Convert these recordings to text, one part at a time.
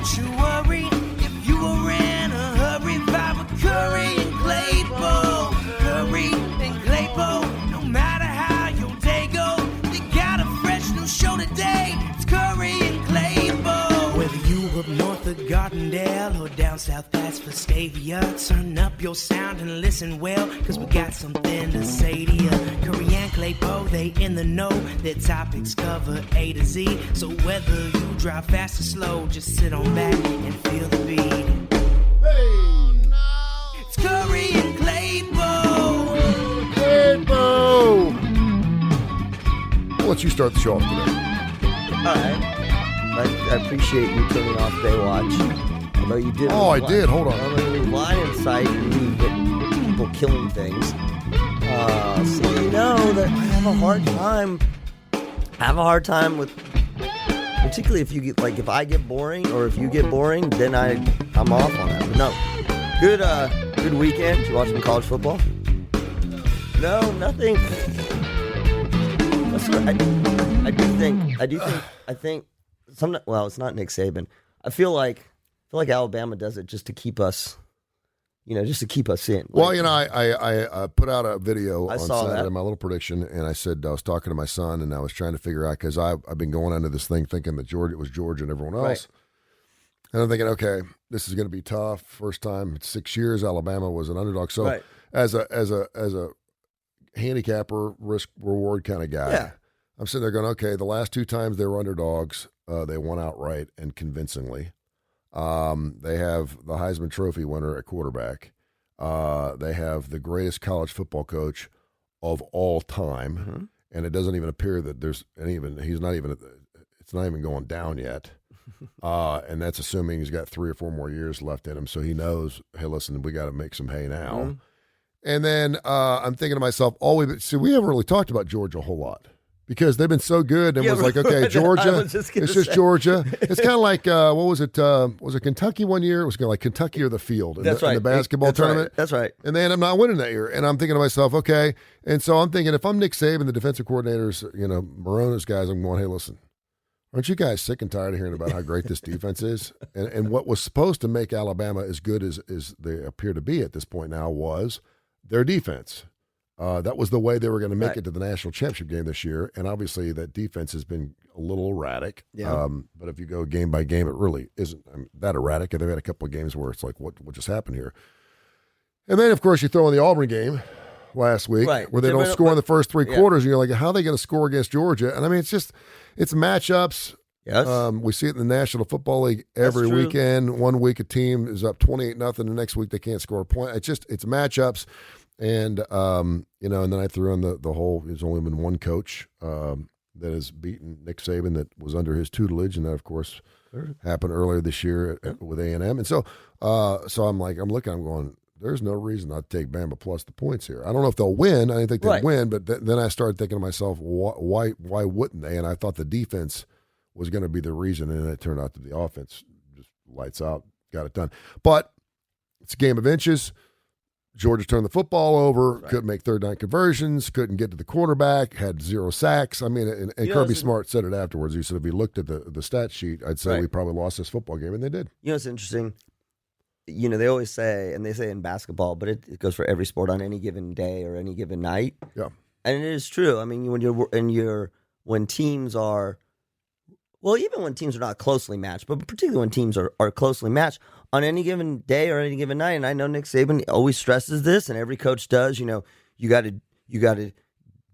don't you worry if you were in a hurry. Vibe with Kurre and Klapow. Kurre and Klapow. No matter how your day go, they got a fresh new show today. It's Kurre and Klapow. Whether you up north of Gardendale or down south past Vestavia, turn up your sound and listen well, cause we got something to say to you. Kurre and Klapow, they in the know. Their topics cover A to Z. So whether you drive fast or slow, just sit on back and feel the beat. Hey! Oh, no. It's Kurre and Klapow. Klapow! I'll let you start the show off today. All right. I appreciate you turning off Baywatch. Although you did. Oh, I did. Hold on. I'm going to line in sight and leave people killing things. So you know that I have a hard time with, particularly if you get, like, if I get boring or if you get boring, then I'm off on that. But no, good weekend. Did you watch some college football? No, nothing. That's what I think. Well, it's not Nick Saban. I feel like Alabama does it just to keep us, just to keep us in. Well, I put out a video on Saturday, that. my little prediction, and I said I was talking to my son, and I was trying to figure out, because I've been going into this thing thinking that it was Georgia and everyone else. Right. And I'm thinking, okay, this is going to be tough. First time in 6 years, Alabama was an underdog. So Right. as a handicapper, risk reward kind of guy, Yeah. I'm sitting there going, okay, the last two times they were underdogs, they won outright and convincingly. They have the Heisman Trophy winner at quarterback. They have the greatest college football coach of all time, Mm-hmm. and it doesn't even appear that it's not even going down yet. And that's assuming he's got 3 or 4 more years left in him, so he knows, hey, listen, we got to make some hay now. Mm-hmm. And then I'm thinking to myself, we haven't really talked about Georgia a whole lot, because they've been so good, and Yeah, was like, okay, Georgia, it's just Georgia. It's kind of like, what was it? Was it Kentucky one year? It was kind of like Kentucky or the field in the basketball tournament. That's right. And they ended up not winning that year. And I'm thinking to myself, okay. And so I'm thinking, if I'm Nick Saban, the defensive coordinators, Morona's guys, I'm going, hey, listen, aren't you guys sick and tired of hearing about how great this defense is? And what was supposed to make Alabama as good as they appear to be at this point now was their defense. That was the way they were going to make it to the national championship game this year, and obviously that defense has been a little erratic. Yeah. But if you go game by game, it really isn't that erratic. And they've had a couple of games where it's like, what just happened here? And then, of course, you throw in the Auburn game last week, where they don't score in the first 3 quarters, and you're like, how are they going to score against Georgia? And I mean, it's matchups. Yes. We see it in the National Football League every weekend. One week a team is up 28-0, the next week they can't score a point. It's matchups. And, and then I threw in the whole, there's only been one coach that has beaten Nick Saban that was under his tutelage. And that, of course, happened earlier this year with A&M. And so I'm looking, I'm going, there's no reason not to take Bama plus the points here. I don't know if they'll win. I didn't think they'd win. But then I started thinking to myself, why wouldn't they? And I thought the defense was going to be the reason. And it turned out that the offense just lights out, got it done. But it's a game of inches. Georgia turned the football over, couldn't make third down conversions, couldn't get to the quarterback, had 0 sacks. I mean, and Kirby Smart said it afterwards. He said, if he looked at the stat sheet, I'd say we probably lost this football game, and they did. It's interesting. They always say, and they say in basketball, but it goes for every sport, on any given day or any given night. Yeah. And it is true. I mean, when teams are, well, even when teams are not closely matched, but particularly when teams are closely matched, on any given day or any given night, and I know Nick Saban always stresses this, and every coach does, you got to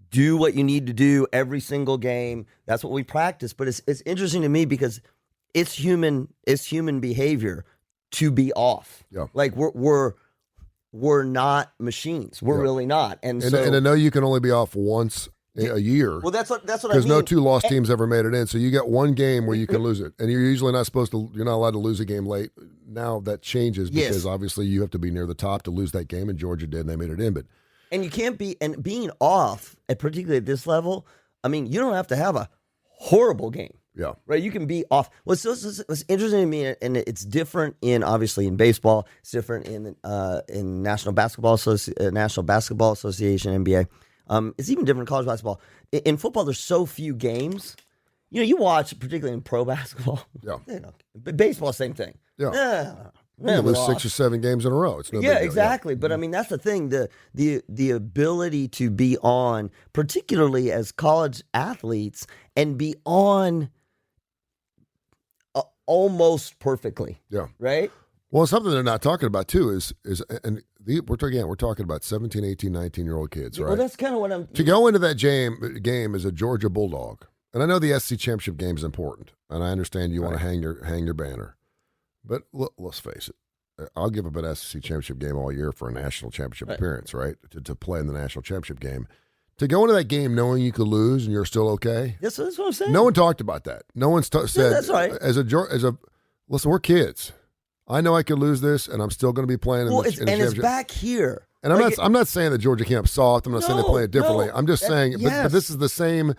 do what you need to do every single game. That's what we practice. But it's interesting to me because it's human behavior to be off. Yeah. Like we're not machines. We're really not. And I know you can only be off once a year. Well, that's what I mean. Because no 2 lost teams ever made it in. So you get one game where you can lose it. And you're usually not you're not allowed to lose a game late. Now that changes because obviously you have to be near the top to lose that game, and Georgia did, and they made it in. And you can't be, and being off, particularly at this level, I mean, you don't have to have a horrible game. Yeah. Right? You can be off. What's interesting to me, and it's different obviously in baseball, it's different in National Basketball Association, NBA. It's even different in college basketball. In football, there's so few games. you watch, particularly in pro basketball. Yeah. Baseball, same thing. Yeah. You lose 6 or 7 games in a row. It's no big deal. Exactly. But I mean, that's the thing. The ability to be on, particularly as college athletes, and be on almost perfectly. Yeah. Right? Well, something they're not talking about too is we're talking about 17, 18, 19-year-old kids, right? Well, that's kind of what I'm. To go into that game as a Georgia Bulldog, and I know the SEC championship game is important, and I understand you want to hang your banner, but let's face it, I'll give up an SEC championship game all year for a national championship appearance, right? To play in the national championship game. To go into that game knowing you could lose and you're still okay. That's what I'm saying. No one talked about that. No one said. That's right. Listen, we're kids. I know I could lose this, and I'm still going to be playing in the championship. It's back here. And I'm not saying that Georgia Camp's soft. I'm not saying they play it differently. I'm just saying, but this is the same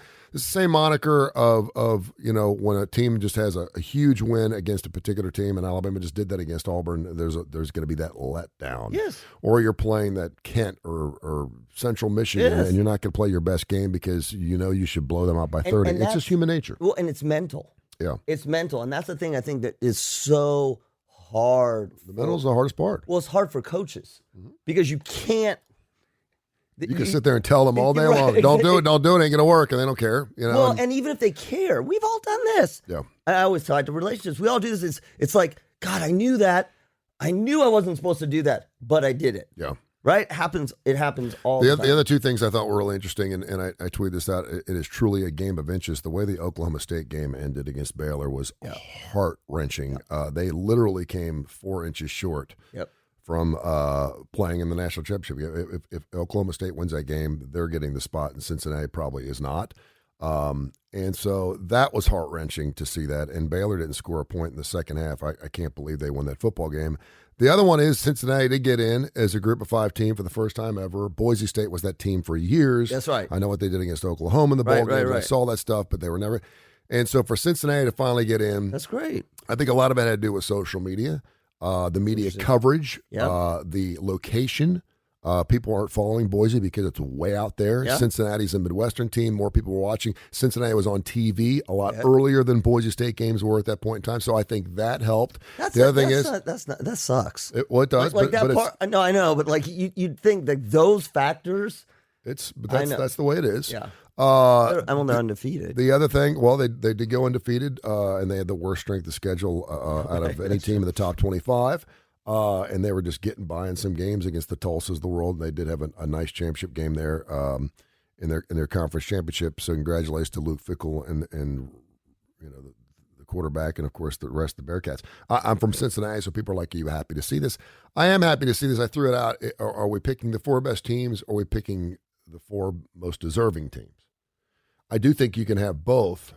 moniker of when a team just has a huge win against a particular team, and Alabama just did that against Auburn. There's going to be that letdown. Yes. Or you're playing that Kent or Central Michigan, and you're not going to play your best game because you should blow them out by 30. And it's just human nature. Well, and it's mental. Yeah, it's mental, and that's the thing I think that is so hard. The mental's the hardest part. Well, it's hard for coaches because you can't. You can sit there and tell them all day long, don't do it, ain't going to work, and they don't care. Well, and even if they care, we've all done this. Yeah. I always talk to relationships. We all do this. It's like, God, I knew that. I knew I wasn't supposed to do that, but I did it. Yeah. Right? It happens all the time. The other two things I thought were really interesting, and I tweeted this out, it is truly a game of inches. The way the Oklahoma State game ended against Baylor was heart-wrenching. They literally came 4 inches short from playing in the national championship game. If Oklahoma State wins that game, they're getting the spot, and Cincinnati probably is not. And so that was heart-wrenching to see that, and Baylor didn't score a point in the second half. I can't believe they won that football game. The other one is Cincinnati did get in as a group of 5 team for the first time ever. Boise State was that team for years. That's right. I know what they did against Oklahoma in the bowl games. I saw that stuff, but they were never. And so for Cincinnati to finally get in, that's great. I think a lot of it had to do with social media, the media coverage, the location. People aren't following Boise because it's way out there. Yeah. Cincinnati's a Midwestern team. More people were watching. Cincinnati was on TV a lot earlier than Boise State games were at that point in time. So I think that helped. The other thing is that sucks. It does. Like that part. No, I know, but like you'd think that those factors. That's the way it is. Yeah. I'm they're undefeated. The other thing, well, they did go undefeated, and they had the worst strength of schedule out of any team in the top 25. And they were just getting by in some games against the Tulsas of the world. They did have a nice championship game there in their conference championship. So congratulations to Luke Fickell and the quarterback, and of course the rest of the Bearcats. I'm from Cincinnati, so people are like, "Are you happy to see this?" I am happy to see this. I threw it out. Are we picking the 4 best teams, or are we picking the 4 most deserving teams? I do think you can have both.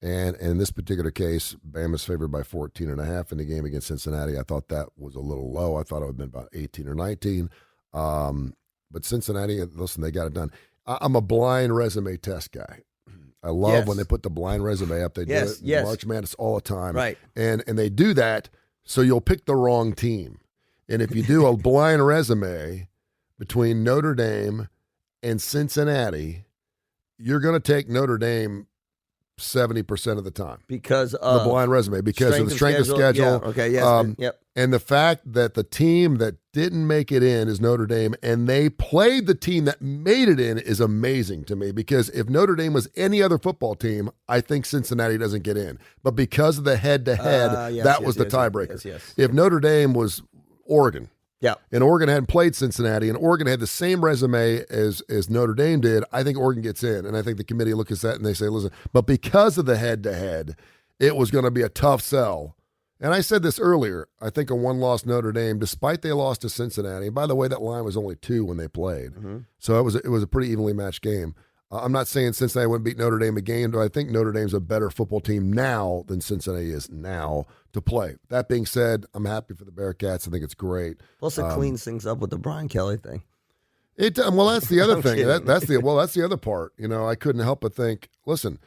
And in this particular case, Bama's favored by 14.5 in the game against Cincinnati. I thought that was a little low. I thought it would have been about 18 or 19. But Cincinnati, listen, they got it done. I'm a blind resume test guy. I love when they put the blind resume up. They do it in March Madness all the time. Right. And they do that so you'll pick the wrong team. And if you do a blind resume between Notre Dame and Cincinnati, you're going to take Notre Dame 70% of the time because of the blind resume, because of the strength of schedule. Yeah, okay, yes, and the fact that the team that didn't make it in is Notre Dame, and they played the team that made it in is amazing to me, because if Notre Dame was any other football team, I think Cincinnati doesn't get in. But because of the head-to-head, that was the tiebreaker. Yes. If Notre Dame was Oregon, yeah, and Oregon hadn't played Cincinnati, and Oregon had the same resume as Notre Dame did, I think Oregon gets in. And I think the committee looks at that and they say, listen, but because of the head-to-head, it was going to be a tough sell. And I said this earlier, I think a one-loss Notre Dame, despite they lost to Cincinnati, by the way, that line was only 2 when they played. Mm-hmm. So it was a pretty evenly matched game. I'm not saying Cincinnati wouldn't beat Notre Dame again, but I think Notre Dame's a better football team now than Cincinnati is now to play. That being said, I'm happy for the Bearcats. I think it's great. Plus, it cleans things up with the Brian Kelly thing. Well, that's the other thing. That's the other part. I couldn't help but think, listen,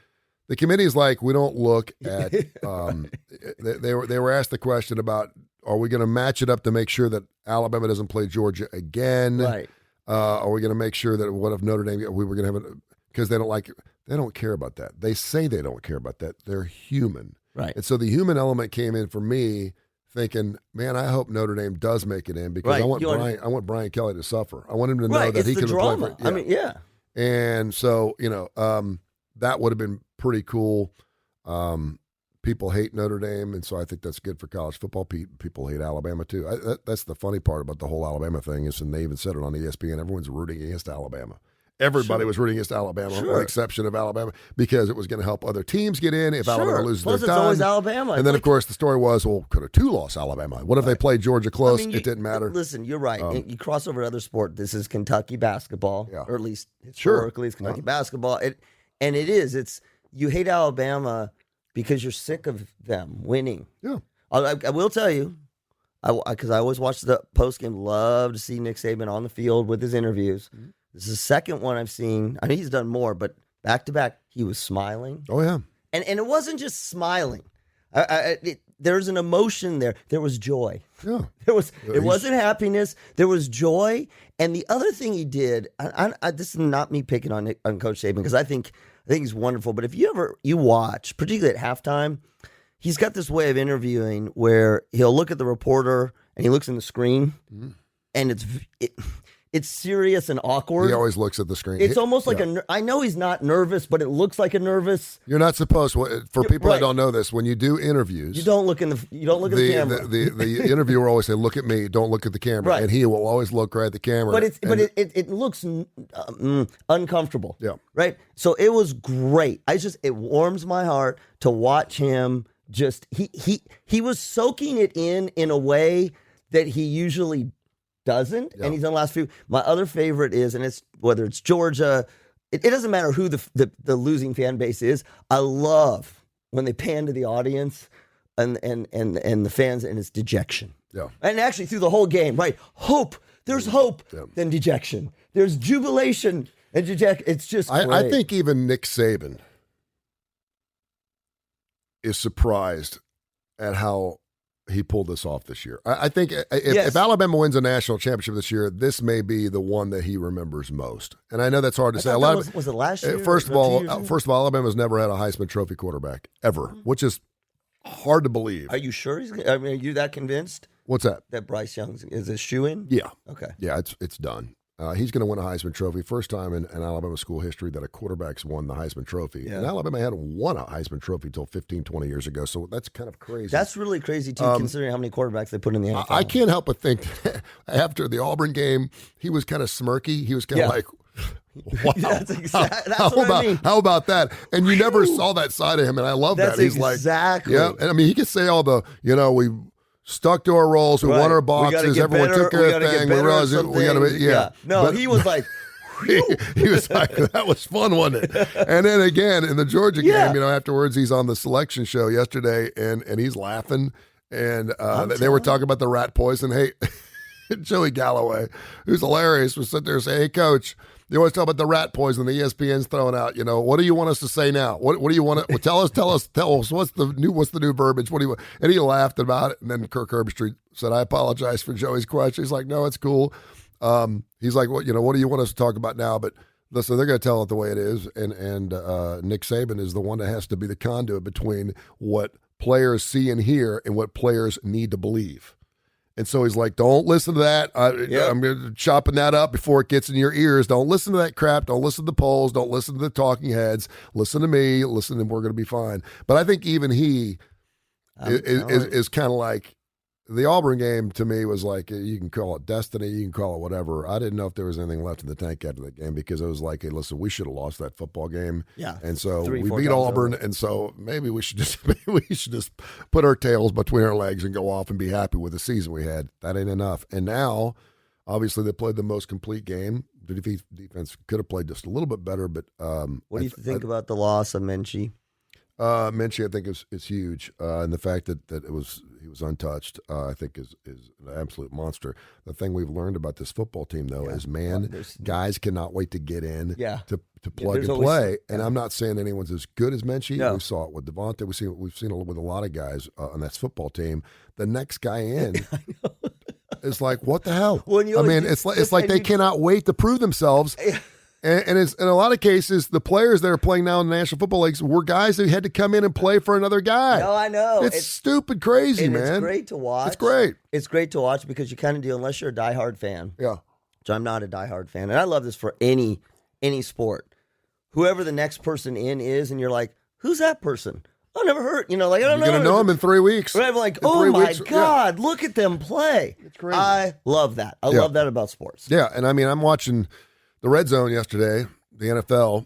the committee is like, we don't look at. They were asked the question about, are we going to match it up to make sure that Alabama doesn't play Georgia again? Right. Are we going to make sure that what if Notre Dame? We were going to have because they don't care about that. They say they don't care about that. They're human. Right. And so the human element came in for me thinking, man, I hope Notre Dame does make it in because I want Brian Kelly to suffer. I want him to know that he can play for. I mean, yeah. And so, that would have been pretty cool. People hate Notre Dame, and so I think that's good for college football. People hate Alabama, too. That's the funny part about the whole Alabama thing is, and they even said it on ESPN, everyone's rooting against Alabama. Everybody was rooting against Alabama, with the exception of Alabama, because it was going to help other teams get in if Alabama loses Plus, their it's time. always Alabama. And then, of course, the story was, well, could have two lost Alabama. What if they played Georgia close? It didn't matter. Listen, you're right. You cross over to other sport. This is Kentucky basketball, or at least historically, it's Kentucky basketball. It's you hate Alabama because you're sick of them winning. Yeah. I will tell you, because I always watch the postgame, love to see Nick Saban on the field with his interviews. Mm-hmm. This is the second one I've seen. I know he's done more, but back to back, he was smiling. Oh, yeah. And it wasn't just smiling. There's an emotion there. There was joy. Yeah. It wasn't happiness. There was joy. And the other thing he did, this is not me picking on Coach Saban, because I think he's wonderful. But if you watch, particularly at halftime, he's got this way of interviewing where he'll look at the reporter and he looks in the screen, and it's serious and awkward. He always looks at the screen. It's almost like I know he's not nervous, but it looks like a nervous. You're not supposed to. For people that don't know this, when you do interviews, you don't look at the camera. The interviewer always say, "Look at me, don't look at the camera," and he will always look right at the camera. But it looks uncomfortable. Yeah. Right. So it was great. It warms my heart to watch him. Just he was soaking it in a way that he usually doesn't, and he's done the last few. My other favorite is, and it's whether it's Georgia, it doesn't matter who the losing fan base is. I love when they pan to the audience and the fans, and it's dejection. Yeah, and actually through the whole game, right? Hope. There's hope, then dejection. There's jubilation and dejection. It's just great. I think even Nick Saban is surprised at how he pulled this off this year. I think if Alabama wins a national championship this year, this may be the one that he remembers most. And I know that's hard to say. Was it last year? First of all, Alabama's never had a Heisman Trophy quarterback ever, which is hard to believe. Are you sure? Are you that convinced? What's that? That Bryce Young is a shoe-in? Yeah. Okay. Yeah, it's done. He's going to win a Heisman Trophy. First time in Alabama school history that a quarterback's won the Heisman Trophy. Yeah. And Alabama hadn't won a Heisman Trophy until 15, 20 years ago, so that's kind of crazy. That's really crazy, too, considering how many quarterbacks they put in the NFL. I can't help but think after the Auburn game, he was kind of smirky. He was kind of like, wow. That's what I mean. How about that? And you never saw that side of him, and I love that. He's exactly. Yeah, and I mean, he could say all the, we stuck to our roles. We won our boxes. Everyone took care of the thing. We realized we got to be, No, but he was like, he was like, that was fun, wasn't it? And then again, in the Georgia game, afterwards, he's on the selection show yesterday, and he's laughing. And they were talking about the rat poison. Hey, Joey Galloway, who's hilarious, was sitting there saying, hey, Coach, you always talk about the rat poison the ESPN's throwing out. What do you want us to say now? What do you want to tell us? What's the new verbiage? What do you want? And he laughed about it. And then Kirk Herbstreit said, I apologize for Joey's question. He's like, no, it's cool. He's like, what do you want us to talk about now? But listen, they're going to tell it the way it is. And Nick Saban is the one that has to be the conduit between what players see and hear and what players need to believe. And so he's like, don't listen to that. I'm chopping that up before it gets in your ears. Don't listen to that crap. Don't listen to the polls. Don't listen to the talking heads. Listen to me. Listen, and we're going to be fine. But I think even he is kind of like, the Auburn game to me was like, you can call it destiny, you can call it whatever. I didn't know if there was anything left in the tank after that game because it was like, hey, listen, we should have lost that football game. Yeah. And so we beat Auburn, and so maybe we should just put our tails between our legs and go off and be happy with the season we had. That ain't enough. And now, obviously, they played the most complete game. The defense could have played just a little bit better, but what do you think about the loss of Minchie? Minchie, I think is huge, and the fact that he was untouched, I think is an absolute monster. The thing we've learned about this football team, though, is guys cannot wait to get in to plug and play. And I'm not saying anyone's as good as Minchie. No. We saw it with Devontae. We've seen it with a lot of guys on that football team. The next guy in. It's like, what the hell? It's like they cannot wait to prove themselves. And it's, in a lot of cases, the players that are playing now in the National Football Leagues were guys that had to come in and play for another guy. No, I know. It's stupid crazy, man. It's great to watch. It's great. It's great to watch because you kind of deal, unless you're a diehard fan. Yeah. So I'm not a diehard fan. And I love this for any sport. Whoever the next person in is, and you're like, who's that person? I've never heard. I don't know. You're going to know him in 3 weeks. Right? I'm like, In 3 oh my weeks, God, look at them play. It's crazy. I love that. I love that about sports. Yeah, and I mean, I'm watching the Red Zone yesterday, the NFL,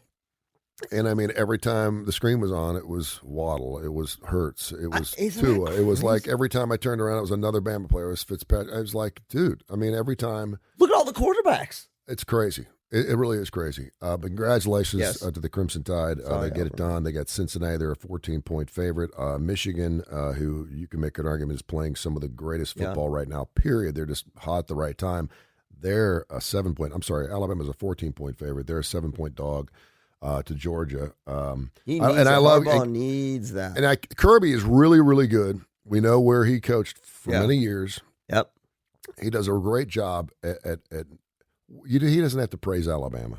and I mean, every time the screen was on, it was Waddle, it was Hurts, it was Tua. It was like every time I turned around, it was another Bama player. It was Fitzpatrick. I was like, dude, I mean, every time. Look at all the quarterbacks. It's crazy. It really is crazy. But congratulations to the Crimson Tide. They get it done. They got Cincinnati. They're a 14-point favorite. Michigan, who you can make an argument is playing some of the greatest football right now, period. They're just hot at the right time. They're a 7-point. I'm sorry, Alabama's a 14-point favorite. They're a 7-point dog to Georgia. Harbaugh needs that. And Kirby is really, really good. We know where he coached for many years. Yep. He does a great job at he doesn't have to praise Alabama.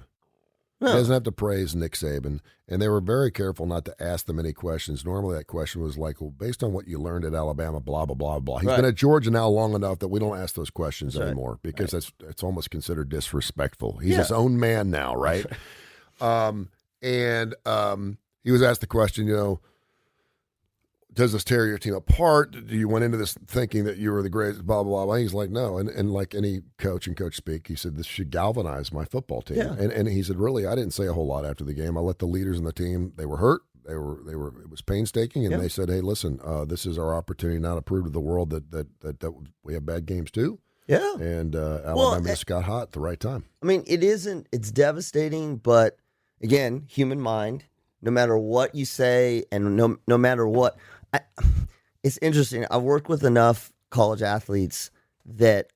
No. He doesn't have to praise Nick Saban. And they were very careful not to ask them any questions. Normally that question was like, well, based on what you learned at Alabama, blah, blah, blah, blah. He's been at Georgia now long enough that we don't ask those questions anymore because it's almost considered disrespectful. He's his own man now, right? He was asked the question, does this tear your team apart? Do you went into this thinking that you were the greatest, blah, blah, blah. He's like, no. And like any coach and coach speak, he said, this should galvanize my football team. Yeah. And he said, really, I didn't say a whole lot after the game. I let the leaders in the team, they were hurt. It was painstaking. And they said, hey, listen, this is our opportunity now to prove to the world that we have bad games too. Yeah. And Alabama just got hot at the right time. I mean, it's devastating, but again, human mind, no matter what you say and no matter what, it's interesting. I've worked with enough college athletes that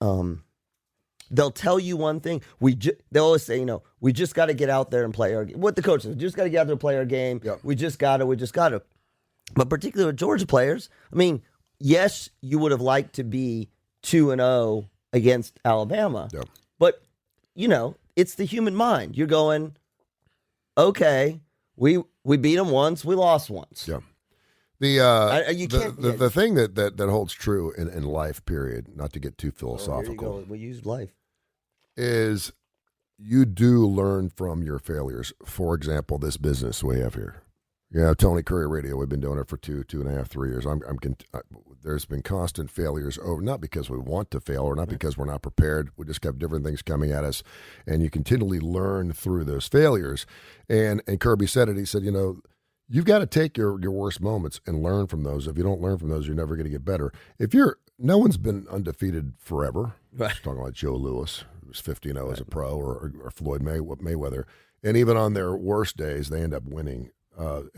they'll tell you one thing. They'll always say, we just got to get out there and play our game. What the coach says, we just got to get out there and play our game. Yep. We just got to. But particularly with Georgia players, I mean, yes, you would have liked to be 2-0 against Alabama. Yep. But, it's the human mind. You're going, okay, we beat them once, we lost once. Yeah. The thing that holds true in life, period, not to get too philosophical, we used life, is you do learn from your failures. For example, this business we have here. Tony Kurre Radio, we've been doing it for 2.5, 3 years. There's been constant failures over, not because we want to fail or not because we're not prepared. We just have different things coming at us, and you continually learn through those failures. And Kirby said it. He said, you've got to take your worst moments and learn from those. If you don't learn from those, you're never going to get better. No one's been undefeated forever. Right. Talking about Joe Louis, who was 50-0 as a pro, or Floyd Mayweather. And even on their worst days, they end up winning.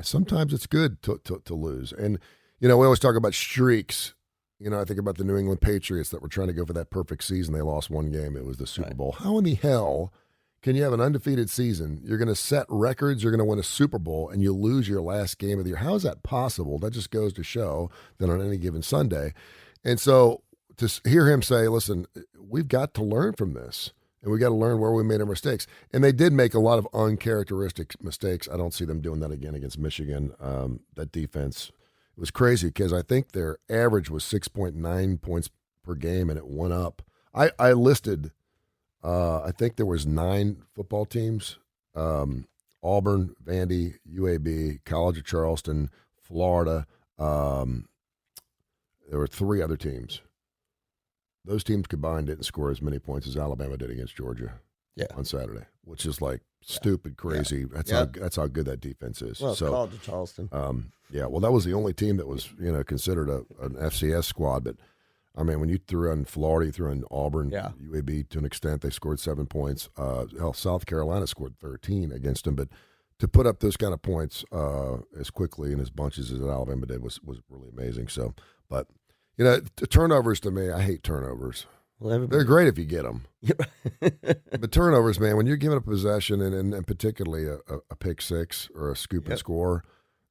Sometimes it's good to lose. And, we always talk about streaks. I think about the New England Patriots that were trying to go for that perfect season. They lost one game. It was the Super Bowl. How in the hell can you have an undefeated season? You're going to set records. You're going to win a Super Bowl, and you lose your last game of the year. How is that possible? That just goes to show that on any given Sunday. And so to hear him say, listen, we've got to learn from this, and we got to learn where we made our mistakes. And they did make a lot of uncharacteristic mistakes. I don't see them doing that again against Michigan. That defense, it was crazy because I think their average was 6.9 points per game, and it went up. I listed I think there was 9 football teams, Auburn, Vandy, UAB, College of Charleston, Florida. There were 3 other teams. Those teams combined didn't score as many points as Alabama did against Georgia on Saturday, which is like stupid crazy. Yeah. That's how good that defense is. Well, College of Charleston. Well, that was the only team that was considered an FCS squad, but I mean, when you threw in Florida, you threw in Auburn, UAB to an extent, they scored 7 points. South Carolina scored 13 against them, but to put up those kind of points as quickly and as bunches as Alabama did was really amazing. So, but turnovers to me, I hate turnovers. Well, they're great if you get them. But turnovers, man, when you're giving up possession and particularly a pick six or a scoop and score,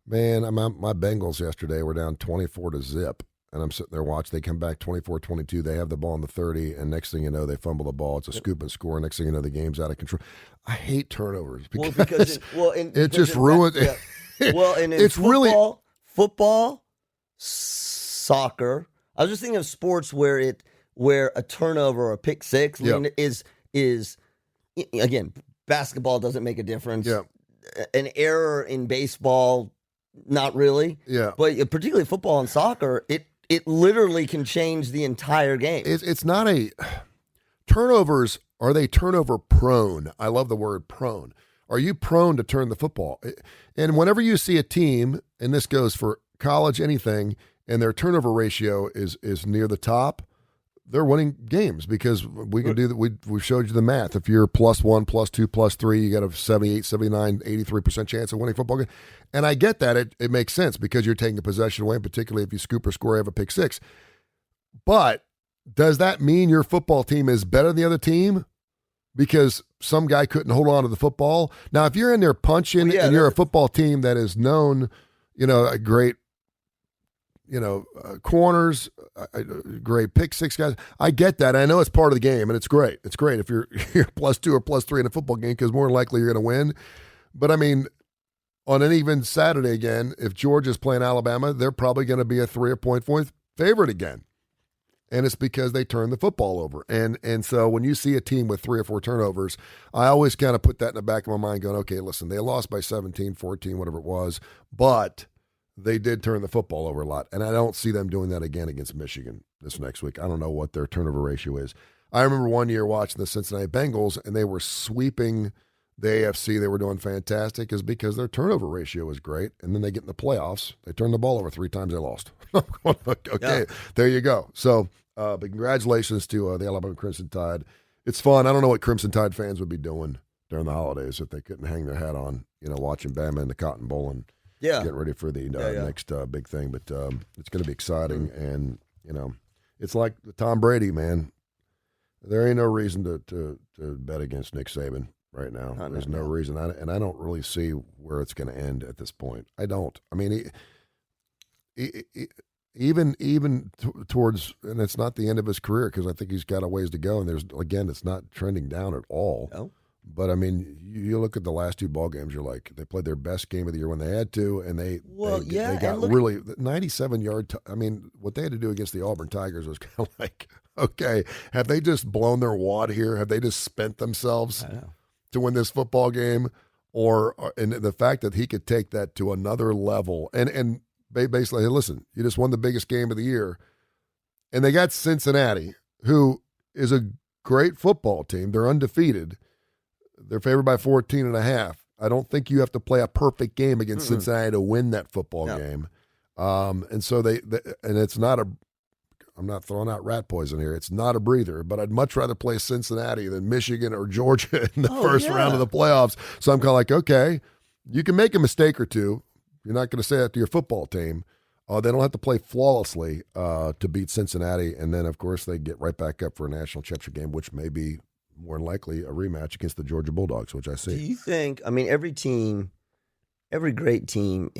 man, my Bengals yesterday were down 24-0. and I'm sitting there watching. They come back 24-22. They have the ball on the 30, and next thing you know, they fumble the ball. It's a scoop and score. Next thing you know, the game's out of control. I hate turnovers because it just ruins it. Well, and in it's football, soccer. I was just thinking of sports where a turnover or a pick six is again, basketball doesn't make a difference. Yeah. An error in baseball, not really. Yeah. But particularly football and soccer, it literally can change the entire game. It's not a turnovers. Are they turnover prone? I love the word prone. Are you prone to turn the football? And whenever you see a team, and this goes for college, anything, and their turnover ratio is near the top, they're winning games because we can do that. We showed you the math. If you're +1, +2, +3, you got a 78, 79, 83% chance of winning a football game. And I get that. It makes sense because you're taking a possession away, particularly if you scoop or score, have a pick six. But does that mean your football team is better than the other team because some guy couldn't hold on to the football? Now, if you're in there punching and you're a football team that is known, a great, corners, great pick six guys. I get that. I know it's part of the game, and it's great. It's great if you're +2 or +3 in a football game because more than likely you're going to win. But, I mean, on an even Saturday again, if Georgia's playing Alabama, they're probably going to be a 3-point favorite again. And it's because they turn the football over. And so when you see a team with 3 or 4 turnovers, I always kind of put that in the back of my mind going, okay, listen, they lost by 17, 14, whatever it was, but they did turn the football over a lot. And I don't see them doing that again against Michigan this next week. I don't know what their turnover ratio is. I remember one year watching the Cincinnati Bengals, and they were sweeping the AFC. They were doing fantastic is because their turnover ratio was great. And then they get in the playoffs. They turned the ball over 3 times. They lost. Okay, There you go. So, but congratulations to the Alabama Crimson Tide. It's fun. I don't know what Crimson Tide fans would be doing during the holidays if they couldn't hang their hat on, watching Bama in the Cotton Bowl and getting ready for the next big thing. But it's going to be exciting. And, it's like Tom Brady, man. There ain't no reason to bet against Nick Saban right now. There's no reason. And I don't really see where it's going to end at this point. I don't. I mean, even towards, and it's not the end of his career because I think he's got a ways to go. And it's not trending down at all. No. But I mean, you look at the last 2 ball games. You're like, they played their best game of the year when they had to, and they got really 97-yard. I mean, what they had to do against the Auburn Tigers was kind of like, okay, have they just blown their wad here? Have they just spent themselves to win this football game? And the fact that he could take that to another level, and basically, hey, listen, you just won the biggest game of the year, and they got Cincinnati, who is a great football team. They're undefeated. They're favored by 14.5. I don't think you have to play a perfect game against Cincinnati to win that football game. And so and it's not I'm not throwing out rat poison here. It's not a breather, but I'd much rather play Cincinnati than Michigan or Georgia in the first round of the playoffs. So I'm kind of like, okay, you can make a mistake or two. You're not going to say that to your football team. They don't have to play flawlessly to beat Cincinnati. And then, of course, they get right back up for a national championship game, which may be more than likely a rematch against the Georgia Bulldogs, which I see. Do you think, I mean, every great team,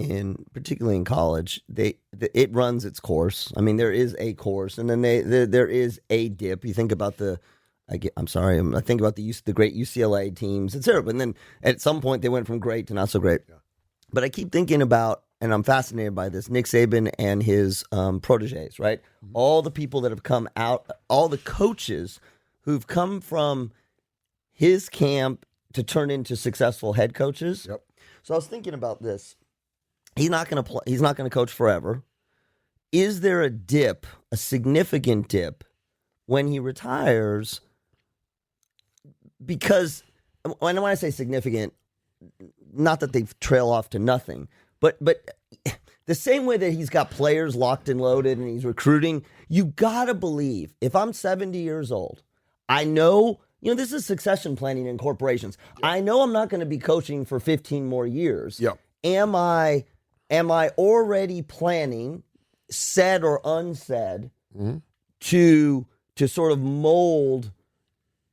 particularly in college, it runs its course. I mean, there is a course, and then there is a dip. You think about I think about the great UCLA teams, etc. And then at some point they went from great to not so great. Yeah. But I keep thinking about, and I'm fascinated by this, Nick Saban and his proteges, right? Mm-hmm. All the people that have come out, all the coaches who've come from his camp to turn into successful head coaches. Yep. So I was thinking about this. He's not going to play. He's not going to coach forever. Is there a dip, a significant dip, when he retires? Because when I say significant, not that they trail off to nothing, but the same way that he's got players locked and loaded and he's recruiting, you got to believe, if I'm 70 years old, I know, this is succession planning in corporations. Yep. I know I'm not going to be coaching for 15 more years. Yep. Am I already planning, said or unsaid, to sort of mold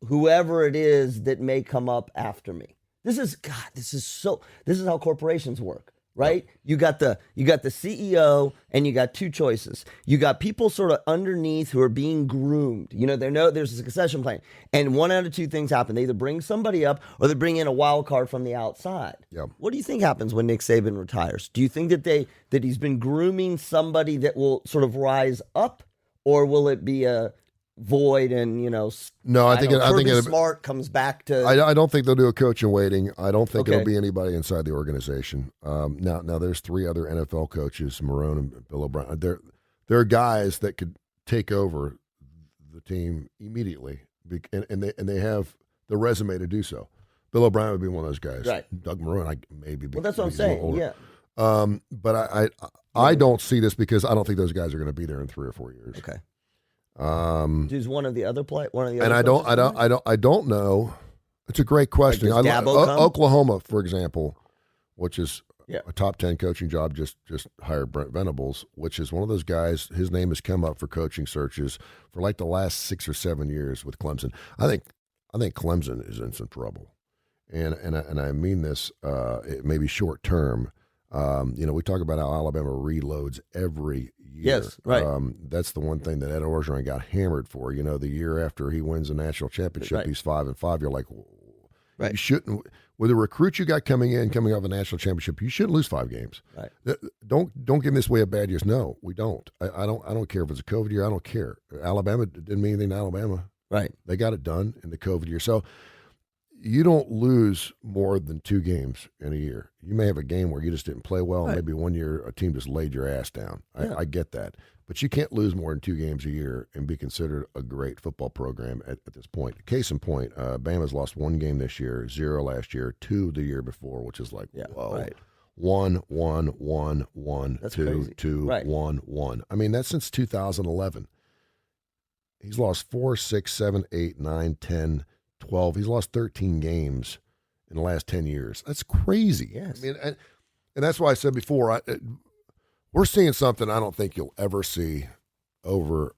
whoever it is that may come up after me? This is how corporations work. right? You got the CEO, and you got two choices. You got people sort of underneath who are being groomed. There's a succession plan, and one out of two things happen: they either bring somebody up or they bring in a wild card from the outside. Yep. What do you think happens when Nick Saban retires? Do you think that he's been grooming somebody that will sort of rise up, or will it be a void and No, I think Kirby Smart comes back to. I don't think they'll do a coach in waiting. I don't think it'll be anybody inside the organization. Now there's three other NFL coaches, Marone and Bill O'Brien. They're guys that could take over the team immediately, and they have the resume to do so. Bill O'Brien would be one of those guys. Right. Doug Marone, maybe. Well, that's what I'm saying. Yeah. But I don't see this because I don't think those guys are going to be there in 3 or 4 years. Okay. Who's one of the other and I don't know. It's a great question. Like, does Dabo come? Oklahoma, for example, which is Yeah. a top 10 coaching job, just hired Brent Venables, which is one of those guys. His name has come up for coaching searches for like the last 6 or 7 years with Clemson. I think Clemson is in some trouble, and I mean this. It may be short term. We talk about how Alabama reloads every year. Yes, right. That's the one thing that Ed Orgeron got hammered for. The year after he wins the national championship, Right. he's 5-5. You're like, Right. you shouldn't. With the recruit you got coming off a national championship, you shouldn't lose 5 games. Right. Don't give this way a bad year. No, we don't. I don't care if it's a COVID year. I don't care. Alabama didn't mean anything to Alabama. Right. They got it done in the COVID year. So you don't lose more than 2 games in a year. You may have a game where you just didn't play well. Right. Maybe one year a team just laid your ass down. Yeah. I get that. But you can't lose more than 2 games a year and be considered a great football program at this point. Case in point, Bama's lost 1 game this year, 0 last year, 2 the year before, which is like, whoa. Right. 1, 1, 1, 1, That's 2, crazy. 2, Right. 1, 1. I mean, that's since 2011. He's lost 4, 6, 7, 8, 9, 10, 12. He's lost 13 games in the last 10 years. That's crazy. Yes. I mean, and that's why I said before, we're seeing something I don't think you'll ever see over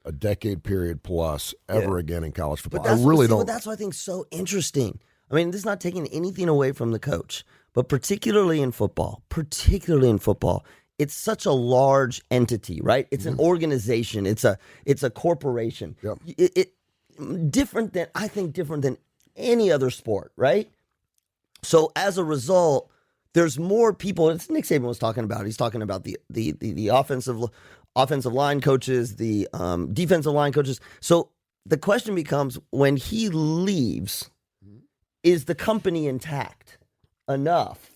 a decade period plus ever again in college football. I really don't. But that's what I think is so interesting. I mean, this is not taking anything away from the coach, but particularly in football, it's such a large entity, right? It's an organization. It's a corporation. Yep. It different than any other sport, right? So as a result, there's more people. It's Nick Saban was talking about. He's talking about the offensive line coaches, the defensive line coaches. So the question becomes, when he leaves, is the company intact enough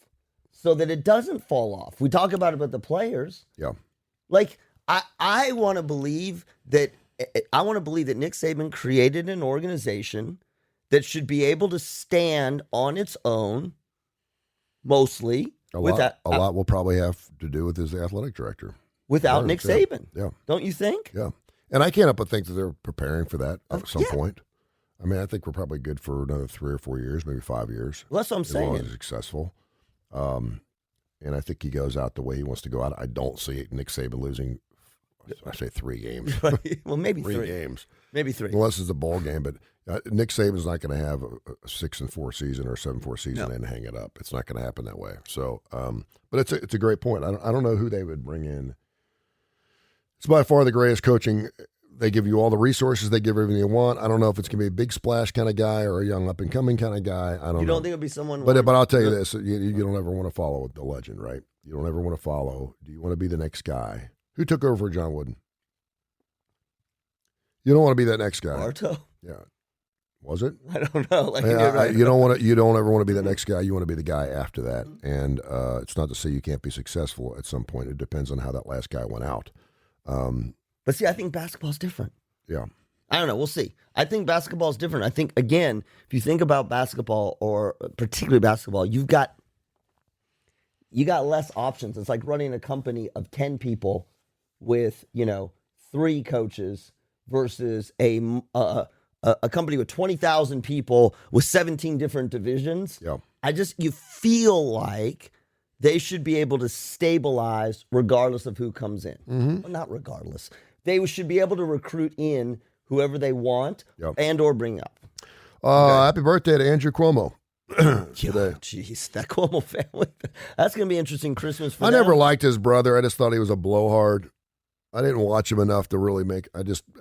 so that it doesn't fall off? We talk about it with the players. Yeah. Like I want to believe that Nick Saban created an organization that should be able to stand on its own. Mostly, A lot will probably have to do with his athletic director. Without Nick Saban. Yeah. Don't you think? Yeah. And I can't help but think that they're preparing for that at some Yeah. point. I mean, I think we're probably good for another 3 or 4 years, maybe 5 years. Well, that's what I'm As long as saying. he's successful. And I think he goes out the way he wants to go out. I don't see Nick Saban losing, I say 3 games. Well, maybe 3 3. games. Maybe 3. Unless it's a bowl game. But Nick Saban's not going to have a 6-4 season or a 7-4 season and hang it up. It's not going to happen that way. So, but it's a great point. I don't know who they would bring in. It's by far the greatest coaching. They give you all the resources. They give everything you want. I don't know if it's going to be a big splash kind of guy or a young up and coming kind of guy. I don't know. You don't think it'll be someone? But I'll tell you this: you don't ever want to follow the legend, right? You don't ever want to follow. Do you want to be the next guy? Who took over for John Wooden? You don't want to be that next guy. Bartow? Yeah. Was it? I don't know. Like, You don't ever want to be the next guy. You want to be the guy after that. And it's not to say you can't be successful at some point. It depends on how that last guy went out. But see, I think basketball's different. Yeah. I don't know. We'll see. I think basketball's different. I think, again, if you think about basketball, or particularly basketball, you got less options. It's like running a company of 10 people with 3 coaches versus a company with 20,000 people with 17 different divisions. Yeah. You feel like they should be able to stabilize regardless of who comes in. Mm-hmm. Well, not regardless. They should be able to recruit in whoever they want and or bring up. Happy birthday to Andrew Cuomo. today. Jeez, that Cuomo family. That's going to be interesting Christmas for I them. never liked his brother. I just thought he was a blowhard. I didn't watch him enough to really make.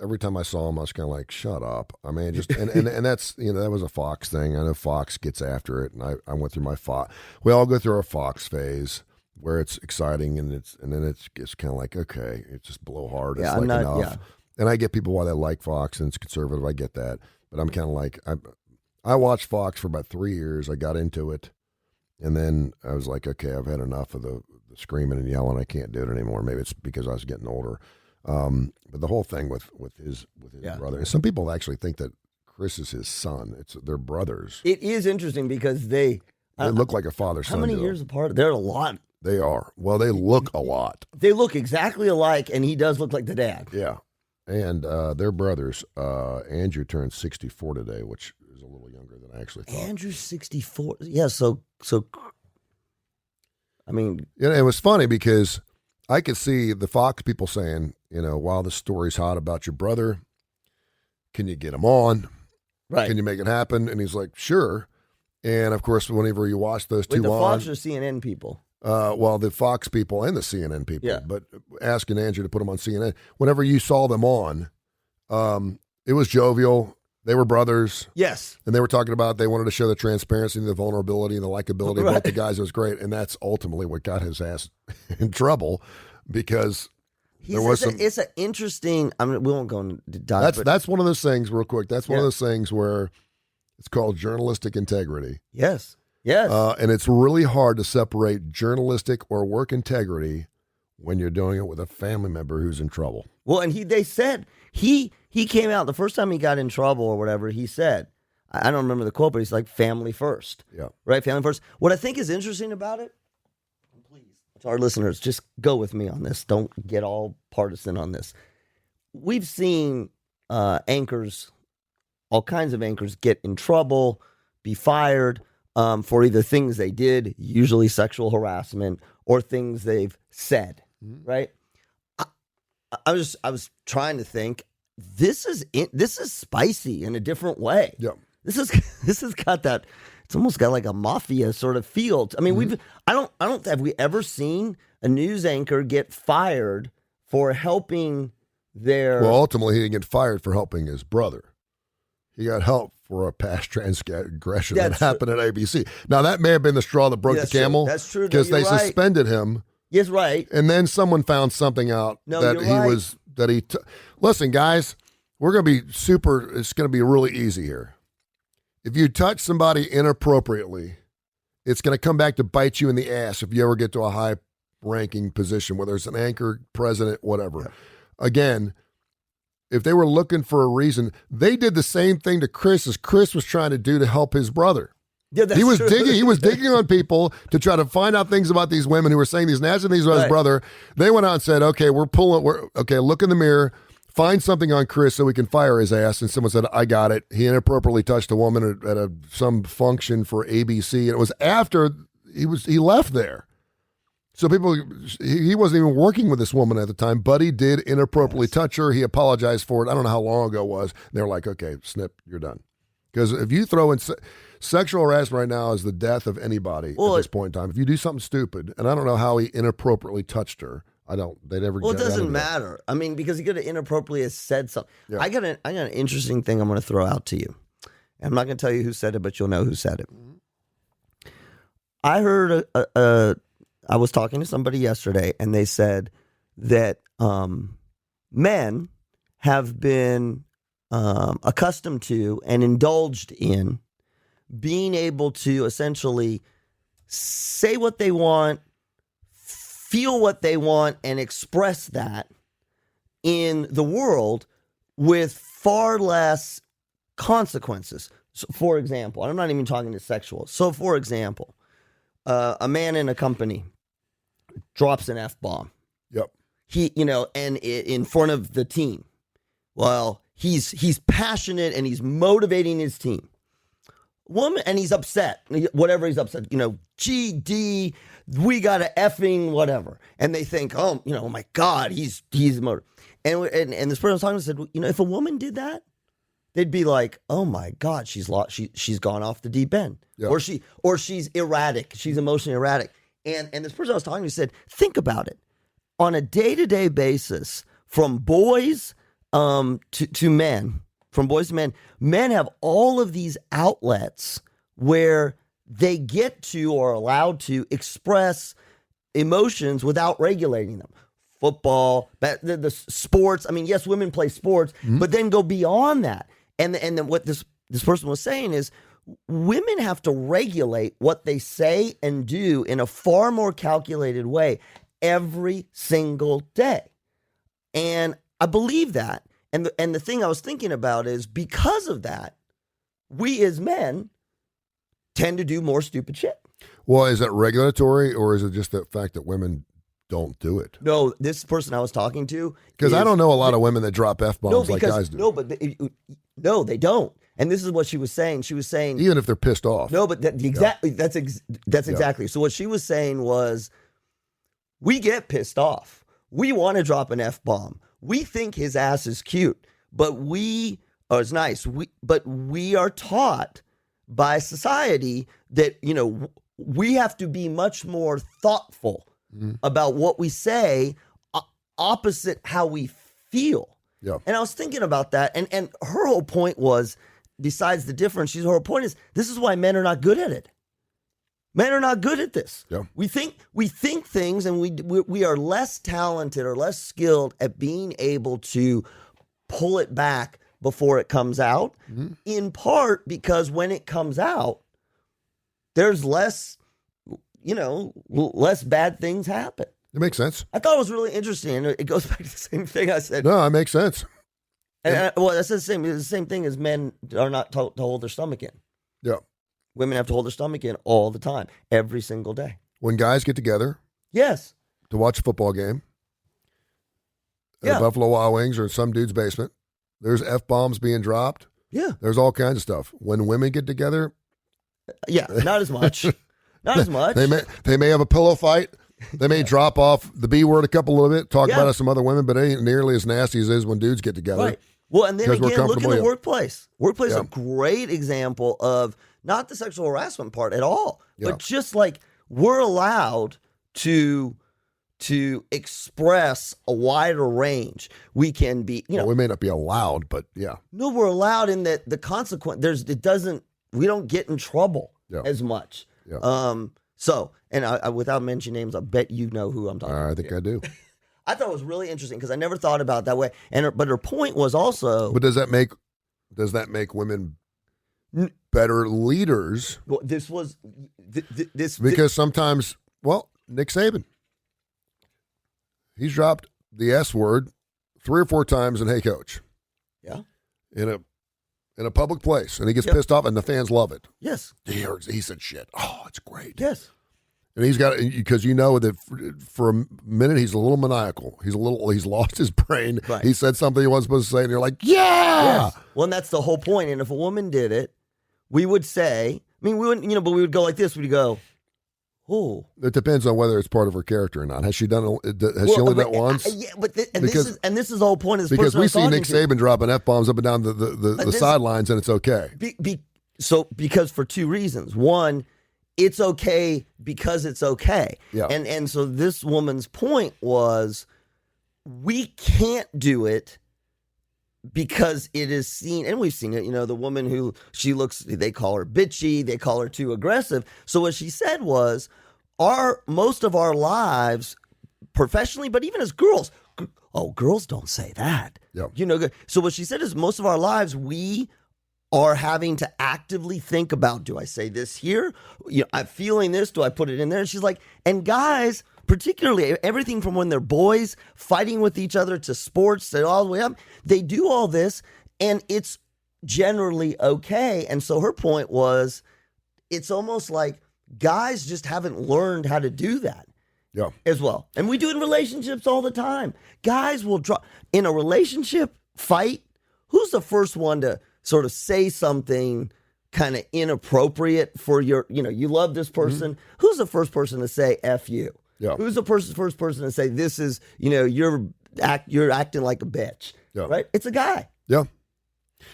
Every time I saw him, I was kind of like, "Shut up!" I mean, just and that's that was a Fox thing. I know Fox gets after it, and I went through my Fox. We all go through our Fox phase where it's exciting, and then it's kind of like, okay, it's just blowhard. It's enough. Yeah. And I get people why they like Fox and it's conservative. I get that, but I'm kind of like I watched Fox for about 3 years. I got into it, and then I was like, okay, I've had enough of the screaming and yelling. I can't do it anymore. Maybe it's because I was getting older. But the whole thing with his brother. Some people actually think that Chris is his son. They're brothers. It is interesting because they look like a father-son. How many years apart? They're a lot. They are. Well, they look a lot. They look exactly alike, and he does look like the dad. Yeah. And they're brothers. Andrew turned 64 today, which is a little younger than I actually thought. Andrew's 64. Yeah, so I mean, it was funny because I could see the Fox people saying, while the story's hot about your brother, can you get him on? Right. Can you make it happen? And he's like, sure. And of course, whenever you watch those two the on, Fox or CNN people? Well, the Fox people and the CNN people, yeah. But asking Andrew to put them on CNN, whenever you saw them on, it was jovial. They were brothers. Yes. And they were talking about they wanted to show the transparency and the vulnerability and the likability of both the guys. It was great. And that's ultimately what got his ass in trouble because there was it's an interesting, I mean, we won't go into dive. That's one of those things, real quick. That's one of those things where it's called journalistic integrity. Yes. Yes. And it's really hard to separate journalistic or work integrity when you're doing it with a family member who's in trouble. Well, and they said he came out the first time he got in trouble or whatever. He said, I don't remember the quote, but he's like, family first. Yeah. Right? Family first. What I think is interesting about it, please, to our listeners, just go with me on this. Don't get all partisan on this. We've seen anchors, all kinds of anchors, get in trouble, be fired for either things they did, usually sexual harassment, or things they've said. Mm-hmm. Right? I was trying to think. This is spicy in a different way. Yeah. This has got that. It's almost got like a mafia sort of feel. I mean, have we ever seen a news anchor get fired for helping their? Well, ultimately, he didn't get fired for helping his brother. He got help for a past transgression that happened at ABC. Now, that may have been the straw that broke the camel. True. That's true. Because they suspended him. Yes, right. And then someone found something out Listen, guys, we're going to be it's going to be really easy here. If you touch somebody inappropriately, it's going to come back to bite you in the ass if you ever get to a high-ranking position, whether it's an anchor, president, whatever. Yeah. Again, if they were looking for a reason, they did the same thing to Chris as Chris was trying to do to help his brother. Yeah, he was digging. He was digging on people to try to find out things about these women who were saying these nasty things about his brother. They went out and said, "Okay, look in the mirror, find something on Chris so we can fire his ass." And someone said, "I got it. He inappropriately touched a woman at some function for ABC." And it was after he left there. So he wasn't even working with this woman at the time, but he did inappropriately touch her. He apologized for it. I don't know how long ago it was. They were like, "Okay, snip, you're done." Because if you throw in sexual harassment right now is the death of anybody at this point in time. If you do something stupid, and I don't know how he inappropriately touched her. They never. Well, it doesn't matter. I mean, because he could have inappropriately said something. Yeah. I got an interesting thing I'm going to throw out to you. I'm not going to tell you who said it, but you'll know who said it. Mm-hmm. I heard I was talking to somebody yesterday, and they said that men have been accustomed to and indulged in being able to essentially say what they want, feel what they want, and express that in the world with far less consequences. So, for example, I'm not even talking to sexual. So, for example, a man in a company drops an F-bomb. Yep. And in front of the team. Well, he's passionate and he's motivating his team. Woman, and he's upset, whatever he's upset, GD, we got a effing whatever. And they think, oh my God, he's motivated. And this person I was talking to said, if a woman did that, they'd be like, "Oh my God, she's gone off the deep end," Yeah. or she's erratic, she's emotionally erratic. And this person I was talking to said, "Think about it on a day-to-day basis, from boys to men, from boys to men. Men have all of these outlets where they get to or are allowed to express emotions without regulating them." Football, the sports. I mean, yes, women play sports, but then go beyond that. And then what this person was saying is women have to regulate what they say and do in a far more calculated way every single day. And I believe that. And the thing I was thinking about is because of that, we as men tend to do more stupid shit. Well, is that regulatory or is it just the fact that women don't do it? No, this person I was talking to, because I don't know a lot of women that drop F-bombs like guys do. No, they don't. And this is what she was saying. She was saying, even if they're pissed off. No, but that's exactly. So what she was saying was, we get pissed off. We want to drop an F-bomb. We think his ass is cute, but it's nice. But we are taught by society that, we have to be much more thoughtful about what we say, opposite how we feel. Yeah. And I was thinking about that, and her whole point was, besides the difference, her whole point is, this is why men are not good at it. Men are not good at this. Yeah. We think things, and we are less talented or less skilled at being able to pull it back before it comes out. In part because when it comes out, there's less bad things happen. It makes sense. I thought it was really interesting. And it goes back to the same thing I said. No, it makes sense. And that's the same. It's the same thing as men are not told to hold their stomach in. Yeah. Women have to hold their stomach in all the time, every single day. When guys get together, yes, to watch a football game at Buffalo Wild Wings or in some dude's basement, there's F-bombs being dropped. Yeah. There's all kinds of stuff. When women get together, not as much. Not as much. They may have a pillow fight. They may drop off the B word a little bit, talk about some other women, but it ain't nearly as nasty as it is when dudes get together. Right. Well, and then again, look in the workplace. Workplace is a Yeah. great example of not the sexual harassment part at all, but just like we're allowed to express a wider range. We can be, Well, we may not be allowed, but yeah. No, we're allowed in that the consequence. We don't get in trouble as much. Yeah. So, and I, without mentioning names, I bet you know who I'm talking about. I think I do. I thought it was really interesting because I never thought about it that way. But her point was also. But does that make women better leaders? Well, this was this because sometimes, Nick Saban, he's dropped the S word 3 or 4 times in "Hey Coach." Yeah. In a public place, and he gets pissed off, and the fans love it. Yes. He said shit. Oh, it's great. Yes. And he's got, because that for a minute he's a little maniacal. He's lost his brain. Right. He said something he wasn't supposed to say, and you're like, yeah. Yes. Well, and that's the whole point. And if a woman did it, we would say, we wouldn't, but we would go like this. We'd go, oh. It depends on whether it's part of her character or not. Has she done? She only done it once? Yeah, but this is the whole point of this. Because we see Nick Saban dropping F-bombs up and down the sidelines, and it's okay. Because for 2 reasons. One, it's okay because it's okay. Yeah. And so this woman's point was, we can't do it because it is seen, and we've seen it, the woman who they call her bitchy, they call her too aggressive. So what she said was, most of our lives, professionally, but even as girls, girls don't say that. Yeah. So what she said is, most of our lives, we are having to actively think about, do I say this here? I'm feeling this. Do I put it in there? And she's like, and guys, particularly everything from when they're boys fighting with each other to sports, all the way up, they do all this, and it's generally okay. And so her point was, it's almost like guys just haven't learned how to do that. Yeah. As well. And we do it in relationships all the time. Guys will drop in a relationship fight. Who's the first one to sort of say something kind of inappropriate for your, you love this person? Mm-hmm. Who's the first person to say F you? Yeah. Who's the first person to say, this is, you're acting like a bitch? Yeah. Right? It's a guy. Yeah.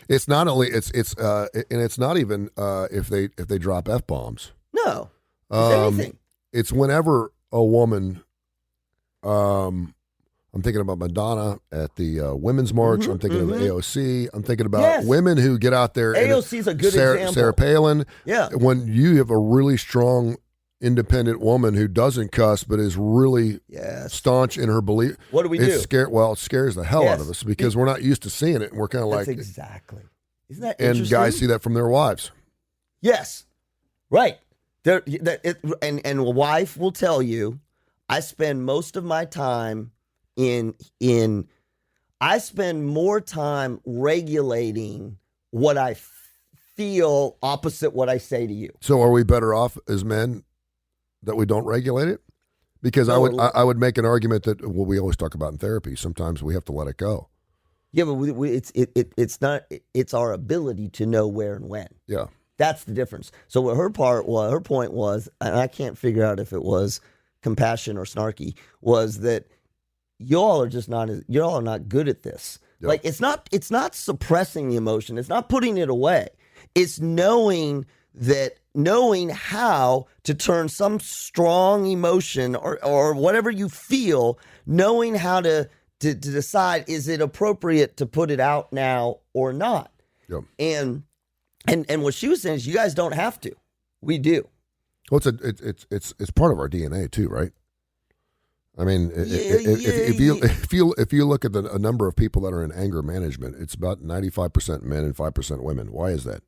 It's not only and it's not even if they drop F-bombs. No, it's anything. It's whenever a woman. I'm thinking about Madonna at the Women's March. I'm thinking of AOC. I'm thinking about women who get out there. AOC's a good example. Sarah Palin. Yeah. When you have a really strong, independent woman who doesn't cuss but is really staunch in her belief. What do we do? It scares the hell out of us because we're not used to seeing it, and we're kind of like exactly. Isn't that and interesting? guys see that from their wives. Yes, right. And a wife will tell you, I spend most of my time I spend more time regulating what I feel opposite what I say to you. So are we better off as men that we don't regulate it? Because I would make an argument that we always talk about in therapy. Sometimes we have to let it go. Yeah, but it's our ability to know where and when. Yeah. That's the difference. So what her point was, and I can't figure out if it was compassion or snarky, was that y'all are not good at this. Yep. Like it's not suppressing the emotion. It's not putting it away. It's knowing how to turn some strong emotion or whatever you feel, knowing how to decide, is it appropriate to put it out now or not? Yep. And what she was saying is, you guys don't have to. We do. Well, it's part of our DNA too, right? I mean, if you look at a number of people that are in anger management, it's about 95% men and 5% women. Why is that?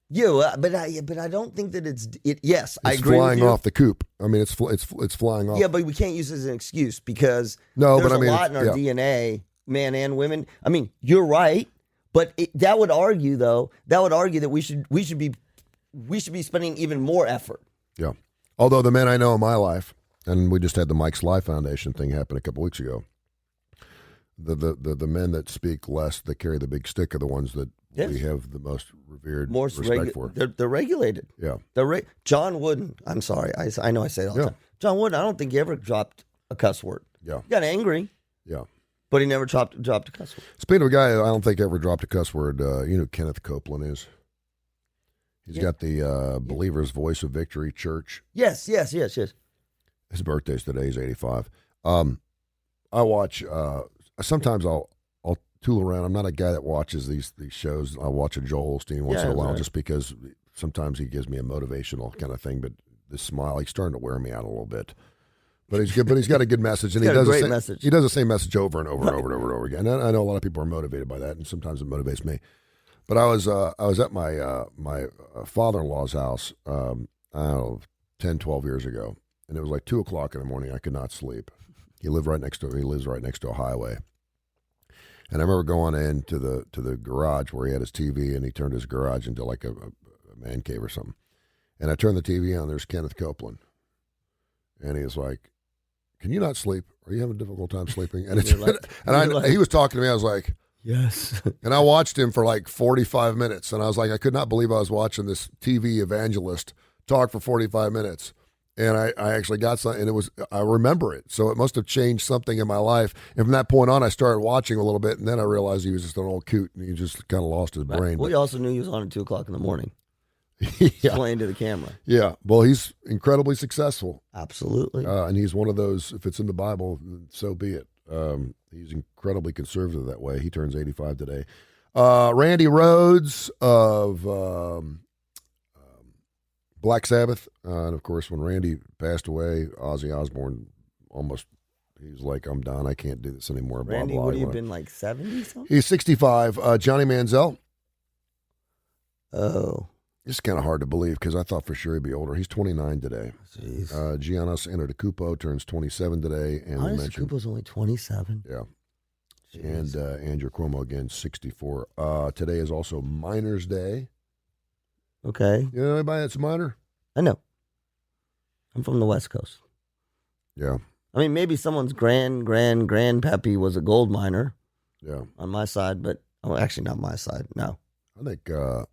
Yeah, but I don't think that it's. Yes, I agree. It's flying off the coop. I mean, it's flying off. Yeah, but we can't use it as an excuse because a lot in our DNA, men and women. I mean, you're right, but that would argue that we should be spending even more effort. Yeah. Although the men I know in my life, and we just had the Mike's Life Foundation thing happen a couple weeks ago. The men that speak less, that carry the big stick, are the ones that we have the most revered respect for. They're regulated. Yeah. John Wooden. I'm sorry. I know I say it all the time. John Wooden. I don't think he ever dropped a cuss word. Yeah. He got angry. Yeah. But he never dropped a cuss word. Speaking of a guy, I don't think ever dropped a cuss word. You know who Kenneth Copeland is? He's got the Believer's Voice of Victory Church. Yes. His birthday's today. He's 85. I watch. Sometimes I'll tool around. I'm not a guy that watches these shows. I'll watch a Joel Osteen once in a while, just because sometimes he gives me a motivational kind of thing. But this smile, he's starting to wear me out a little bit. But he's good. But he's got a good message, and he does the same message over and over and over and over and over again. And I know a lot of people are motivated by that, and sometimes it motivates me. But I was at my father-in-law's house, I don't know, 10, 12 years ago. And it was like 2 o'clock in the morning. I could not sleep. He lives right next to a highway. And I remember going into the garage where he had his TV, and he turned his garage into like a man cave or something. And I turned the TV on. There's Kenneth Copeland, and he was like, "Can you not sleep? Are you having a difficult time sleeping?" And he was talking to me. I was like, "Yes." And I watched him for like 45 minutes, and I was like, I could not believe I was watching this TV evangelist talk for 45 minutes. And I actually got something, and I remember it. So it must have changed something in my life. And from that point on, I started watching a little bit, and then I realized he was just an old coot, and he just kind of lost his brain. Well, you also knew he was on at 2 o'clock in the morning. Playing to the camera. Yeah. Well, he's incredibly successful. Absolutely. And he's one of those, if it's in the Bible, so be it. He's incredibly conservative that way. He turns 85 today. Randy Rhoads of Black Sabbath. And, of course, when Randy passed away, Ozzy Osbourne he's like, I'm done. I can't do this anymore. Randy, blah, blah, would he have been like 70 something? He's 65. Johnny Manziel. Oh. It's kind of hard to believe because I thought for sure he'd be older. He's 29 today. Jeez. Giannis Antetokounmpo turns 27 today. And Antetokounmpo's only 27? Yeah. Jeez. And Andrew Cuomo, again, 64. Today is also Miners' Day. Okay. You know anybody that's a miner? I know. I'm from the West Coast. Yeah. I mean, maybe someone's grandpappy was a gold miner. Yeah. On my side, but actually not my side. No. I think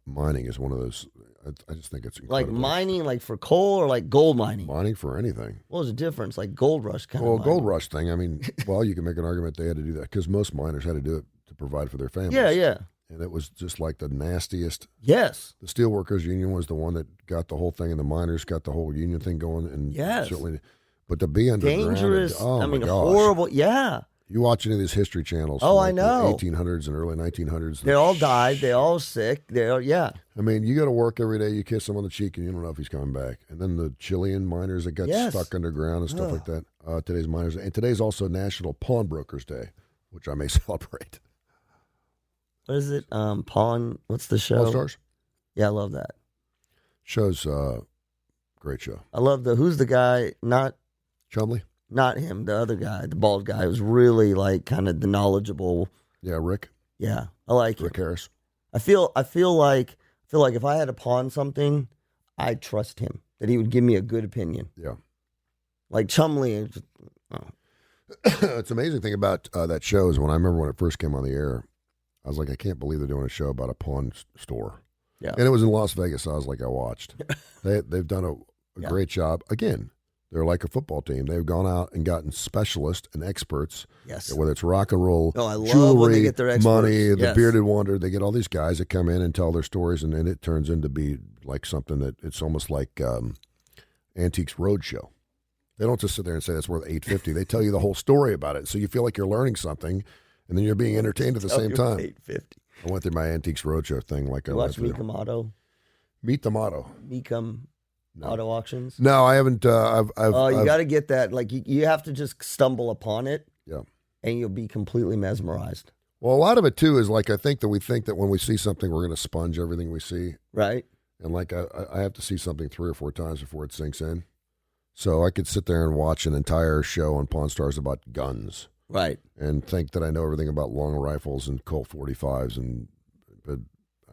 mining is one of those. I just think it's incredible. Like mining, like for coal, or like gold mining. Mining for anything. What was the difference? Like gold rush kind of. Well, gold rush thing. I mean, well, you can make an argument they had to do that because most miners had to do it to provide for their families. Yeah. and it was just like the nastiest. Yes. The Steelworkers Union was the one that got the whole thing, and the miners got the whole union thing going. And Yes. certainly, but to be underground, Dangerous. oh I my mean, gosh. horrible. Yeah. You watch any of these history channels? Oh, from I like know. The 1800s and early 1900s. They all died. They all sick. They all, yeah. I mean, you go to work every day. You kiss him on the cheek, and you don't know if he's coming back. And then the Chilean miners that got Yes. stuck underground and stuff like that. Today's miners, and today's also National Pawnbrokers Day, which I may celebrate. What is it? Pawn. What's the show? All Stars Yeah, I love that. shows. Great show. I love who's the guy? Chumley. Not him. The other guy, the bald guy, who's really like kind of the knowledgeable. Yeah, Rick. Yeah, I like Rick him. Harris. I feel like if I had to pawn something, I'd trust him that he would give me a good opinion. Yeah. Like Chumley. It's an amazing thing about that show is when it first came on the air, I was like, I can't believe they're doing a show about a pawn store. Yeah. And it was in Las Vegas. So I was like, I watched. They've done a great job. Again, they're like a football team. They've gone out and gotten specialists and experts. Yes. Whether it's rock and roll, Oh, I love jewelry, when they get their experts. money, the Yes. bearded wonder. They get all these guys that come in and tell their stories, and then it turns into be like something that it's almost like Antiques Roadshow. They don't just sit there and say that's worth $850. They tell you the whole story about it, so you feel like you're learning something, and then you're being entertained at the same time. $850. I went through my Antiques Roadshow thing like I You went watch through. Meekum Auto? Meet the Motto. Meekum Auto Auctions? No, I haven't. You got to get that. Like you have to just stumble upon it. Yeah. And you'll be completely mesmerized. Well, a lot of it too is like I think that we think that when we see something, we're going to sponge everything we see, Right? and like I have to see something 3 or 4 times before it sinks in. So I could sit there and watch an entire show on Pawn Stars about guns Right. and think that I know everything about long rifles and Colt 45s, but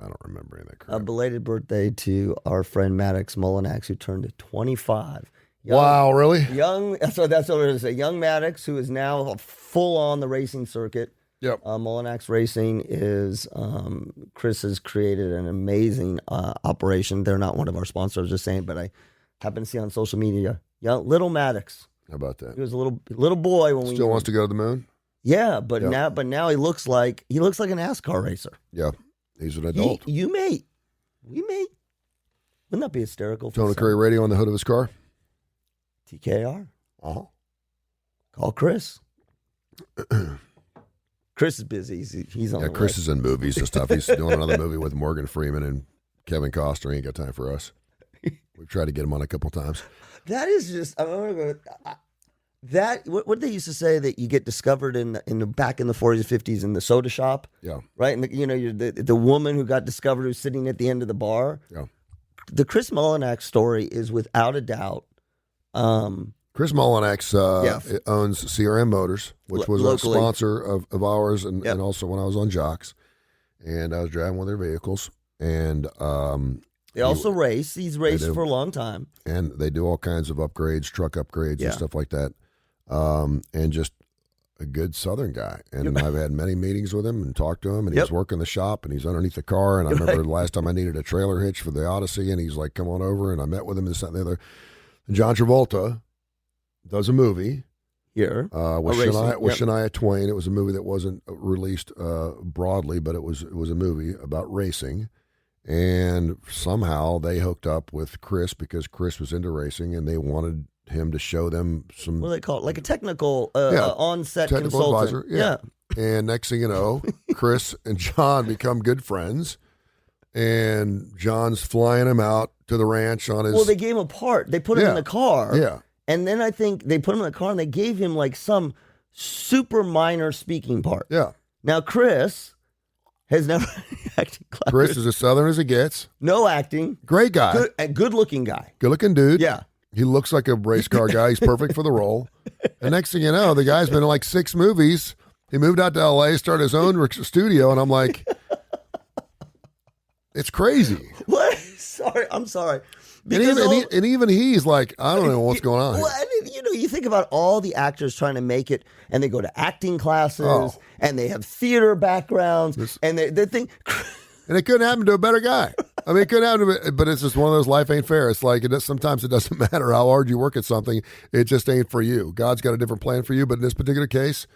I don't remember any of that crap. A belated birthday to our friend Maddox Mullinax, who turned 25. Wow, really? Young. That's what I was going to say. Young Maddox, who is now full on the racing circuit. Yep. Mullinax Racing is Chris has created an amazing operation. They're not one of our sponsors, I was just saying, but I happened to see on social media. Young little Maddox. How about He that? was a little boy when we Still knew wants him. to go to the moon? Yeah, but Yep. now he looks like a NASCAR racer. Yeah. He's an adult. We may. Wouldn't that be hysterical? Tony Curry radio on the hood of his car? TKR. Uh-huh. Call Chris. Chris is busy. He's on. Yeah, the Chris way. is in movies and stuff. He's doing another movie with Morgan Freeman and Kevin Costner. He ain't got time for us. We've tried to get him on a couple times. That is just. I'm gonna go. That what they used to say that you get discovered in the back in the 40s, 50s in the soda shop. Yeah. Right, and you're the woman who got discovered who's sitting at the end of the bar. Yeah. The Chris Mullinax story is without a doubt. Chris Mullinax owns CRM Motors, which was Locally. a sponsor of ours, and Yep. also when I was on Jocks, and I was driving one of their vehicles, and They also race. He's raced do. for a long time. and they do all kinds of upgrades, truck upgrades, Yeah. and stuff like that, and just a good Southern guy. And I've had many meetings with him and talked to him, and he's Yep. working the shop, and he's underneath the car. And I remember the last time I needed a trailer hitch for the Odyssey, and he's like, "Come on over," and I met with him and this, that, and the other. And John Travolta does a movie Here. with racing, Shania Twain. It was a movie that wasn't released broadly, but it was a movie about racing. And somehow they hooked up with Chris because Chris was into racing, and they wanted him to show them some What do they call it? Like a technical Yeah. on-set technical consultant. advisor. Yeah. And next thing you know, Chris and John become good friends. And John's flying him out to the ranch on his. Well, they gave him a part. They put him in the car. Yeah. And then I think they put him in the car and they gave him like some super minor speaking part. Yeah. Now, Chris has never acting class. Chris is as Southern as it gets. No acting. Great guy. Good looking guy. Good looking dude. Yeah. He looks like a race car guy. He's perfect for the role. And next thing you know, the guy's been in like 6 movies. He moved out to LA, started his own studio, and I'm like, it's crazy. What? I'm sorry. And even he's like, I don't know what's going on here. Well, I mean, you think about all the actors trying to make it, and they go to acting classes, Oh. and they have theater backgrounds, and they think. And it couldn't happen to a better guy. I mean, it couldn't happen to, but it's just one of those life ain't fair. It's like sometimes it doesn't matter how hard you work at something. It just ain't for you. God's got a different plan for you. But in this particular case,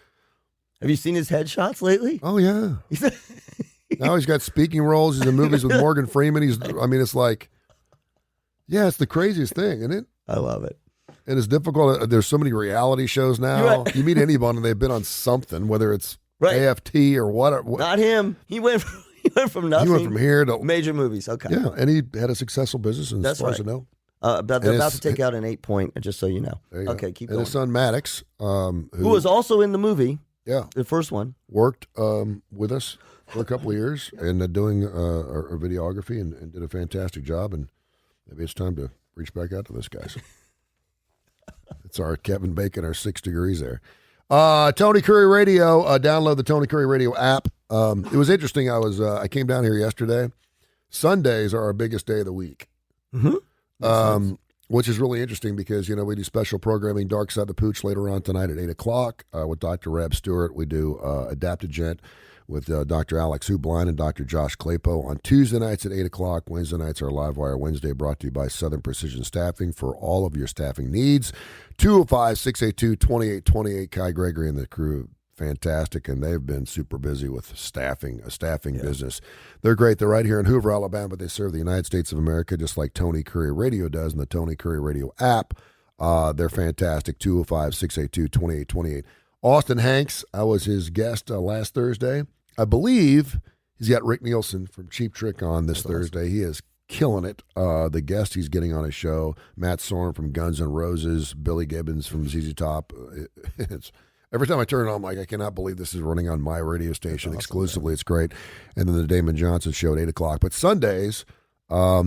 Have you seen his headshots lately? oh yeah, Now he's got speaking roles. He's in movies with Morgan Freeman. It's like, yeah, it's the craziest thing, isn't it? I love it. And it's difficult. There's so many reality shows now. Right. You meet anyone and they've been on something, whether it's Right. AFT or what. Not him. He went from nothing. He went from here to major movies. Okay. Yeah, and he had a successful business, and as far as I know. They're about to take out an 8-point, just so you know. You okay, go. keep and going. his son Maddox, who was also in the movie, the first one, worked with us for a couple of years and doing our videography and did a fantastic job. And maybe it's time to reach back out to this guy. It's our Kevin Bacon, our 6 degrees there. Tony Curry Radio. Download the Tony Curry Radio app. It was interesting. I came down here yesterday. Sundays are our biggest day of the week. Mm-hmm. Which is really interesting because, we do special programming, Dark Side of the Pooch, later on tonight at 8 o'clock with Dr. Reb Stewart. We do Adaptogent with Dr. Alex Hubline and Dr. Josh Klapow on Tuesday nights at 8 o'clock. Wednesday nights are Live Wire Wednesday, brought to you by Southern Precision Staffing for all of your staffing needs. 205-682-2828. Kai Gregory and the crew, fantastic, and they've been super busy with a staffing business. They're great. They're right here in Hoover, Alabama, but they serve the United States of America just like Tony Curry Radio does in the Tony Curry Radio app. They're fantastic. 205-682-2828. Austin Hanks, I was his guest last Thursday. I believe he's got Rick Nielsen from Cheap Trick on this Thursday. Awesome. He is killing it. The guest he's getting on his show, Matt Sorum from Guns N' Roses, Billy Gibbons from ZZ Top. It's every time I turn it on, I'm like, I cannot believe this is running on my radio station exclusively. It's great. And then the Damon Johnson show at 8 o'clock. But Sundays, I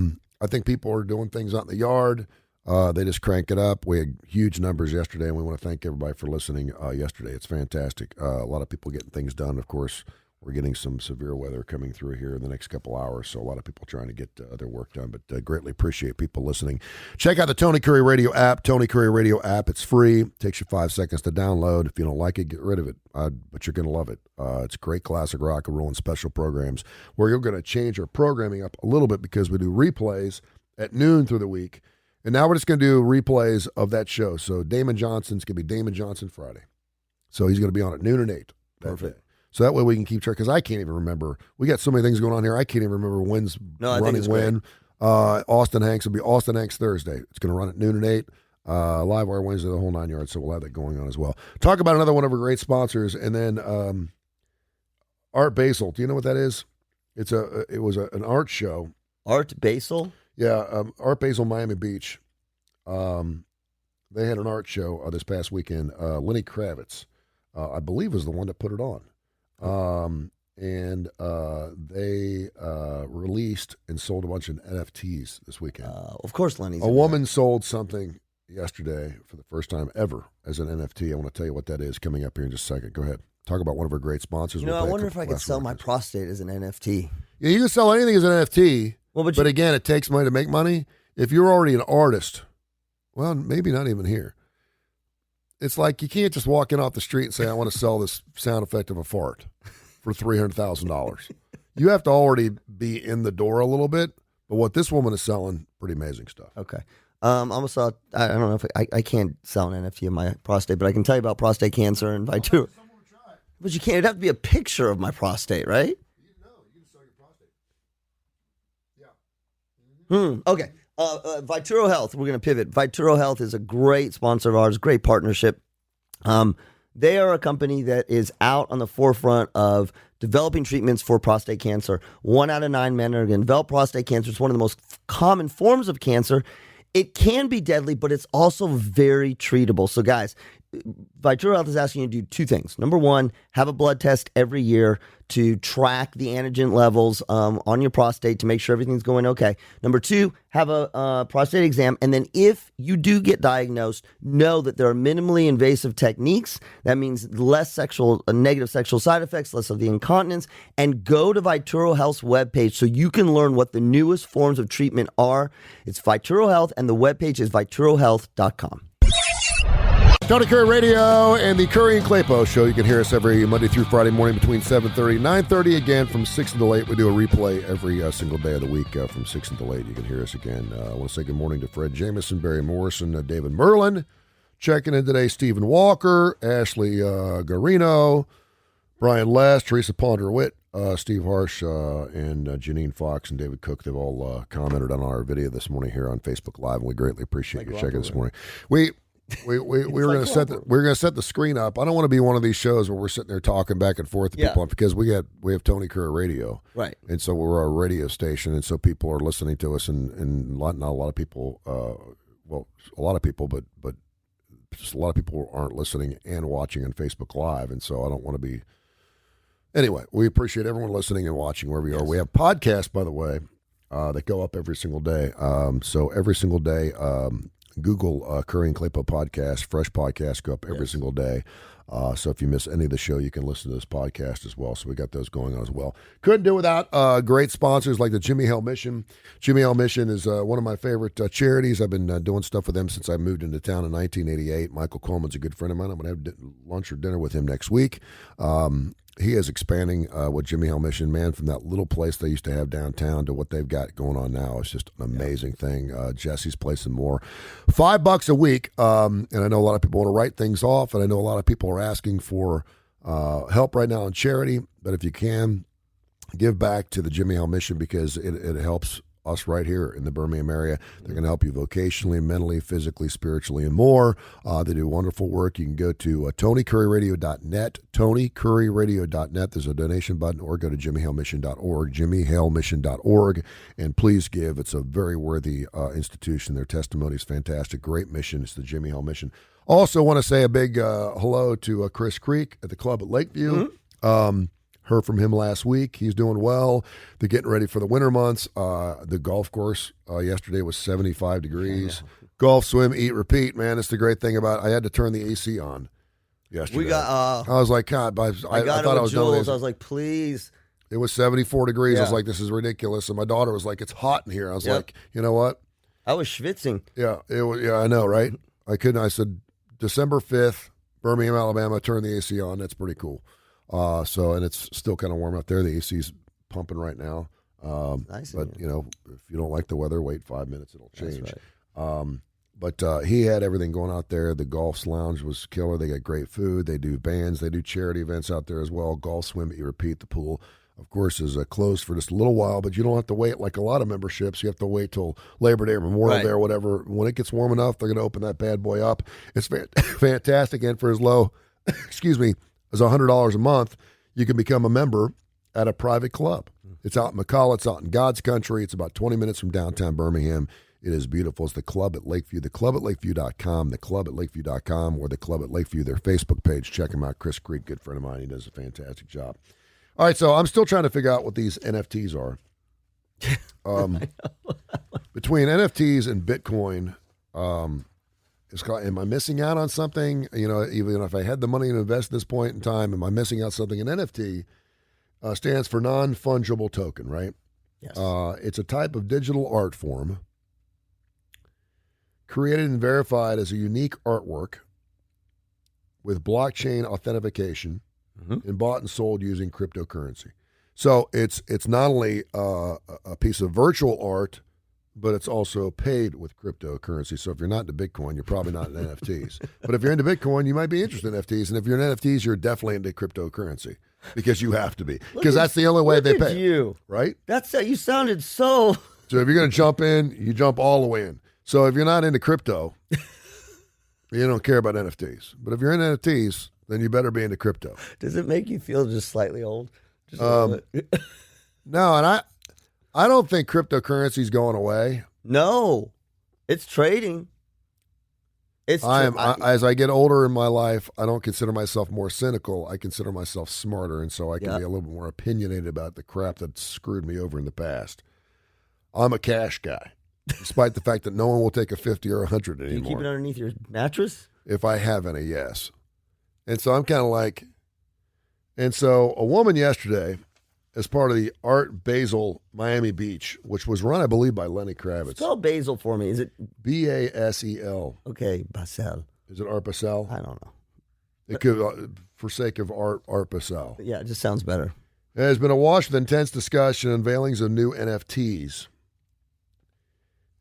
think people are doing things out in the yard. They just crank it up. We had huge numbers yesterday, and we want to thank everybody for listening yesterday. It's fantastic. A lot of people getting things done. Of course, we're getting some severe weather coming through here in the next couple hours, so a lot of people trying to get their work done, but greatly appreciate people listening. Check out the Tony Curry Radio app, Tony Curry Radio app. It's free. It takes you 5 seconds to download. If you don't like it, get rid of it, but you're going to love it. It's great classic rock and roll and special programs where you're going to change our programming up a little bit because we do replays at noon through the week, and now we're just going to do replays of that show. So Damon Johnson's going to be Damon Johnson Friday. So he's going to be on at noon and 8. Perfect. So that way we can keep track, because I can't even remember. We got so many things going on here. I can't even remember when's running when. Austin Hanks will be Austin Hanks Thursday. It's going to run at noon and 8. Live Wire Wednesday, the whole 9 yards. So we'll have that going on as well. Talk about another one of our great sponsors, and then Art Basel. Do you know what that is? It was an art show. Art Basel? Yeah, Art Basel, Miami Beach. They had an art show this past weekend. Lenny Kravitz, I believe, was the one that put it on. They released and sold a bunch of NFTs this weekend. Of course, Lenny's. A woman sold something yesterday for the first time ever as an NFT. I want to tell you what that is coming up here in just a second. Go ahead. Talk about one of our great sponsors. I wonder if I could sell my prostate as an NFT. Yeah, you can sell anything as an NFT. Well, but again, it takes money to make money. If you're already an artist, well, maybe not even here. It's like you can't just walk in off the street and say, I want to sell this sound effect of a fart for $300,000. You have to already be in the door a little bit. But what this woman is selling, pretty amazing stuff. Okay. I don't know if I can't sell an NFT of my prostate, but I can tell you about prostate cancer and Vitura. But you can't. It'd have to be a picture of my prostate, right? You can sell your prostate. Yeah. Okay. Vituro Health, we're going to pivot. Vituro Health is a great sponsor of ours, great partnership. They are a company that is out on the forefront of developing treatments for prostate cancer. 1 out of 9 men are going to develop prostate cancer. It's one of the most common forms of cancer. It can be deadly, but it's also very treatable. So, guys, Vituro Health is asking you to do 2 things. Number 1, have a blood test every year to track the antigen levels on your prostate to make sure everything's going okay. Number 2, have a prostate exam. And then if you do get diagnosed, know that there are minimally invasive techniques. That means less negative sexual side effects, less of the incontinence. And go to Vituro Health's webpage so you can learn what the newest forms of treatment are. It's Vituro Health, and the webpage is viturohealth.com. Tony Curry Radio and the Kurre and Klapow Show. You can hear us every Monday through Friday morning between 7:30 and 9:30. Again, from 6 until 8. We do a replay every single day of the week from 6 until 8. You can hear us again. I want to say good morning to Fred Jameson, Barry Morrison, David Merlin. Checking in today, Stephen Walker, Ashley Garino, Brian Less, Teresa Ponder-Witt, Steve Harsh and Janine Fox and David Cook, they've all commented on our video this morning here on Facebook Live, and we greatly appreciate you checking this morning. We were going to set the screen up. I don't want to be one of these shows where we're sitting there talking back and forth to people because we have Tony Kurre Radio, right? And so we're a radio station, and so people are listening to us, and not a lot of people. A lot of people, but just a lot of people aren't listening and watching on Facebook Live, and so I don't want to be. Anyway, we appreciate everyone listening and watching wherever you are. We have podcasts, by the way, that go up every single day. So every single day. Google Kurre and Klapow podcast, fresh podcasts go up every single day. So if you miss any of the show, you can listen to this podcast as well. So we got those going on as well. Couldn't do without great sponsors like the Jimmy Hale Mission. Jimmy Hale Mission is one of my favorite charities. I've been doing stuff with them since I moved into town in 1988. Michael Coleman's a good friend of mine. I'm going to have lunch or dinner with him next week. He is expanding with Jimmy Hale Mission, man, from that little place they used to have downtown to what they've got going on now. It's just an amazing thing. Jesse's Place and more. $5 a week, and I know a lot of people want to write things off, and I know a lot of people are asking for help right now in charity, but if you can, give back to the Jimmy Hale Mission because it helps us right here in the Birmingham area. They're going to help you vocationally, mentally, physically, spiritually, and more. They do wonderful work. You can go to TonyCurryRadio.net, TonyCurryRadio.net. There's a donation button, or go to JimmyHaleMission.org, JimmyHaleMission.org, and please give. It's a very worthy institution. Their testimony is fantastic. Great mission. It's the Jimmy Hale Mission. Also want to say a big hello to Chris Creek at the club at Lakeview. Heard from him last week. He's doing well. They're getting ready for the winter months. The golf course yesterday was 75 degrees. Golf, swim, eat, repeat, man. That's the great thing about it. I had to turn the AC on yesterday. We got. I was like, God, I got thought it I was with done. Jules. I was like, please. It was 74 degrees. Yeah. I was like, this is ridiculous. And my daughter was like, it's hot in here. I was like, you know what? I was schwitzing. Yeah, it was. Yeah, I know, right? I couldn't. I said, December 5th, Birmingham, Alabama. Turn the AC on. That's pretty cool. And it's still kind of warm out there. The AC's pumping right now. Nice. But, if you don't like the weather, wait 5 minutes. It'll change. Right. But he had everything going out there. The golf lounge was killer. They got great food. They do bands. They do charity events out there as well. Golf, swim, you repeat. The pool, of course, is closed for just a little while, but you don't have to wait like a lot of memberships. You have to wait till Labor Day or Memorial Day or whatever. When it gets warm enough, they're going to open that bad boy up. It's fantastic. And for as low, as $100 a month, you can become a member at a private club. It's out in McCall. It's out in God's country. It's about 20 minutes from downtown Birmingham. It is beautiful. It's the Club at Lakeview, theclubatlakeview.com, theclubatlakeview.com, or the Club at Lakeview, their Facebook page. Check him out. Chris Creek, good friend of mine. He does a fantastic job. All right, so I'm still trying to figure out what these NFTs are. Between NFTs and Bitcoin, am I missing out on something? Even if I had the money to invest at this point in time, am I missing out something? An NFT stands for non-fungible token, right? Yes. It's a type of digital art form created and verified as a unique artwork with blockchain authentication and bought and sold using cryptocurrency. So it's not only a piece of virtual art, but it's also paid with cryptocurrency. So if you're not into Bitcoin, you're probably not into NFTs. But if you're into Bitcoin, you might be interested in NFTs. And if you're in NFTs, you're definitely into cryptocurrency because you have to be. Because that's the only way they pay. You. Right? You sounded so... So if you're going to jump in, you jump all the way in. So if you're not into crypto, you don't care about NFTs. But if you're into NFTs, then you better be into crypto. Does it make you feel just slightly old? Just a little bit. No, and I don't think cryptocurrency is going away. No, it's trading. As I get older in my life, I don't consider myself more cynical. I consider myself smarter, and so I can be a little bit more opinionated about the crap that screwed me over in the past. I'm a cash guy, despite the fact that no one will take a 50 or 100 anymore. Do you keep it underneath your mattress? If I have any, yes. And so I'm kind of like, and so a woman yesterday, as part of the Art Basel Miami Beach, which was run, I believe, by Lenny Kravitz. Spell Basel for me. Is it Basel? Okay, Basel. Is it Art Basel? I don't know. It could, for sake of Art Basel. Yeah, it just sounds better. There's been awash with intense discussion and unveilings of new NFTs.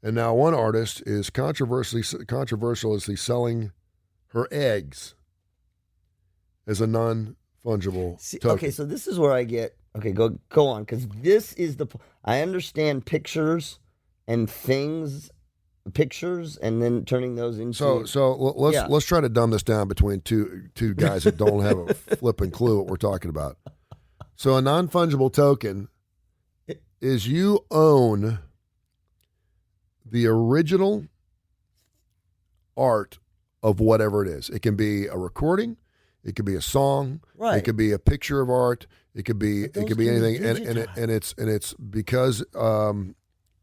And now one artist is controversially selling her eggs as a non-fungible token. Okay, so this is where I get Okay, go on, because this is I understand pictures and things, pictures, and then turning those into. So let's try to dumb this down between two guys that don't have a flipping clue what we're talking about. So a non-fungible token is you own the original art of whatever it is. It can be a recording, it could be a song, Right. it could be a picture of art, it could be anything, and it's because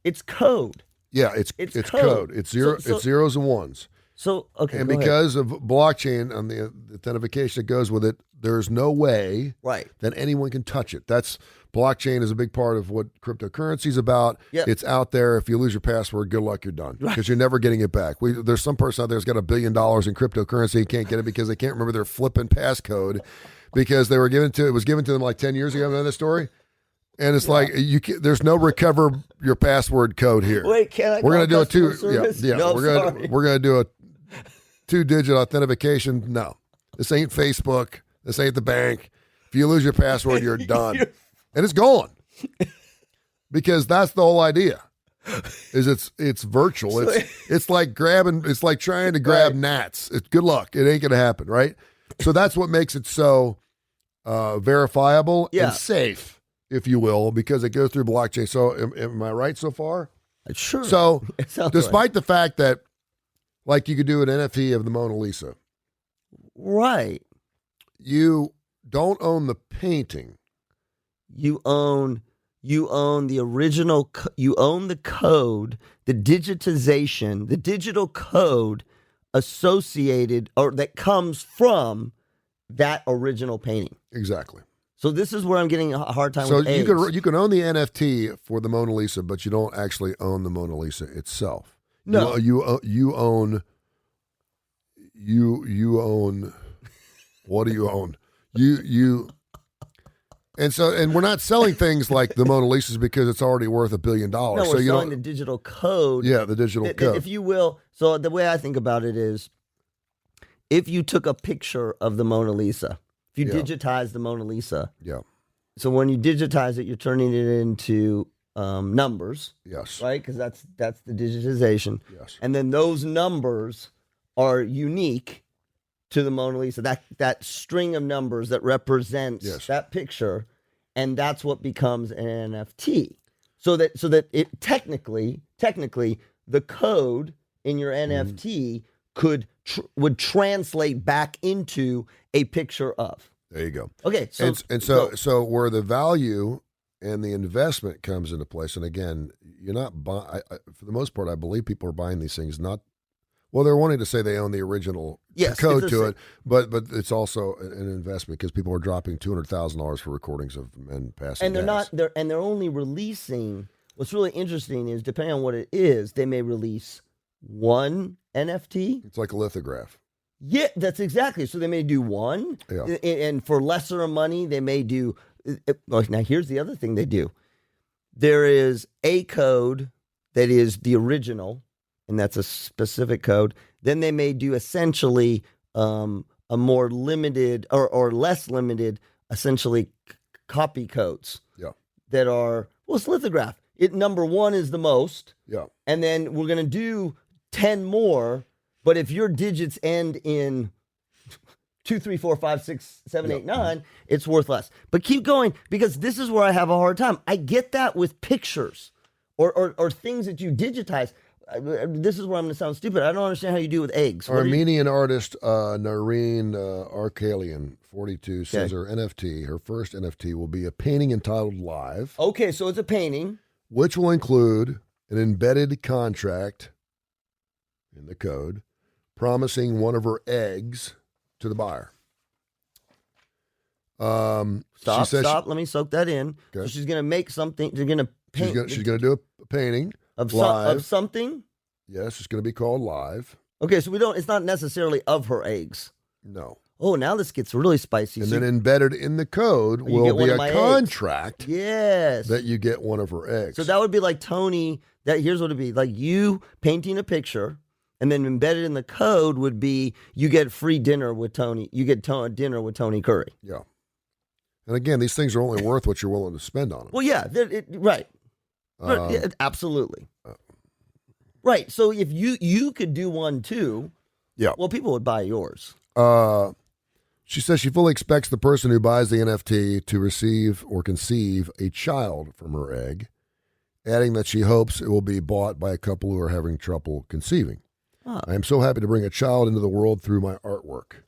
it's code. yeah, it's code. It's zeros and ones. So okay, And go ahead. because of blockchain and the authentication that goes with it, there's no way Right. that anyone can touch it. That's blockchain is a big part of what cryptocurrency is about. Yep. It's out there. If you lose your password, good luck, you're done because you're never getting it back. There's some person out there who's got $1 billion in cryptocurrency and can't get it because they can't remember their flipping passcode because it was given to them like 10 years ago. Remember that story? And it's like there's no recover your password code here. Wait, can I? We're gonna do a two. Service? Yeah. No, we're gonna do a 2-digit authentication. No, this ain't Facebook. This ain't the bank. If you lose your password, you're done, and it's gone. Because that's the whole idea. Is it's virtual. It's like grabbing. It's like trying to grab gnats. Good luck. It ain't gonna happen, right? So that's what makes it so verifiable and safe, if you will, because it goes through blockchain. So am I right so far? Sure. So despite right. the fact that, like, you could do an NFT of the Mona Lisa, Right. you don't own the painting. You own the original. You own the code, the digitization, the digital code associated or that comes from that original painting. Exactly. So this is where I'm getting a hard time So with eggs. you can own the NFT for the Mona Lisa, but you don't actually own the Mona Lisa itself. No. You own. What do you own? And we're not selling things like the Mona Lisa's because it's already worth $1 billion. No, so we're you selling the digital code. Yeah, the digital code. If you will. So the way I think about it is, if you took a picture of the Mona Lisa, if you digitize the Mona Lisa, Yeah. so when you digitize it, you're turning it into numbers, Yes. right? Because that's the digitization. Yes. And then those numbers are unique to the Mona Lisa. That string of numbers that represents that picture, and that's what becomes an NFT. So that it technically the code in your NFT would translate back into a picture of. There you go. Okay, so where the value and the investment comes into place, and again, you're not buying. For the most part, I believe people are buying these things not. Well, they're wanting to say they own the original code to it, but it's also an investment because people are dropping $200,000 for recordings of men passing. And they're only releasing. What's really interesting is, depending on what it is, they may release one NFT. It's like a lithograph. Yeah, that's exactly. So they may do one, and for lesser money, they may do. Now, here's the other thing they do. There is a code that is the original, and that's a specific code. Then they may do essentially a more limited or less limited, essentially copy codes. Yeah. That are, it's lithograph. Number one is the most. Yeah. And then we're going to do 10 more. But if your digits end in 2, 3, 4, 5, 6, 7, 8, 9, it's worth less. But keep going, because this is where I have a hard time. I get that with pictures or things that you digitize. This is where I'm going to sound stupid. I don't understand how you do it with eggs. Armenian artist Nareen Arkalian, 42, says her NFT, her first NFT, will be a painting entitled Live. Okay, so it's a painting. Which will include an embedded contract in the code promising one of her eggs to the buyer. Stop. Let me soak that in. Okay. So she's going to make something. She's going to paint. She's going to do a painting of something. Yes, it's going to be called Live. Okay, so it's not necessarily of her eggs. No. Oh, now this gets really spicy. And then embedded in the code will be a contract. Yes. That you get one of her eggs. So that would be like Tony. Here's what it'd be like: you painting a picture. And then embedded in the code would be you get free dinner with Tony. You get dinner with Tony Curry. Yeah. And again, these things are only worth what you're willing to spend on them. Well, yeah, right. Yeah, absolutely. Right. So if you could do one too, Yeah. well, people would buy yours. She says she fully expects the person who buys the NFT to receive or conceive a child from her egg, adding that she hopes it will be bought by a couple who are having trouble conceiving. Oh. I am so happy to bring a child into the world through my artwork.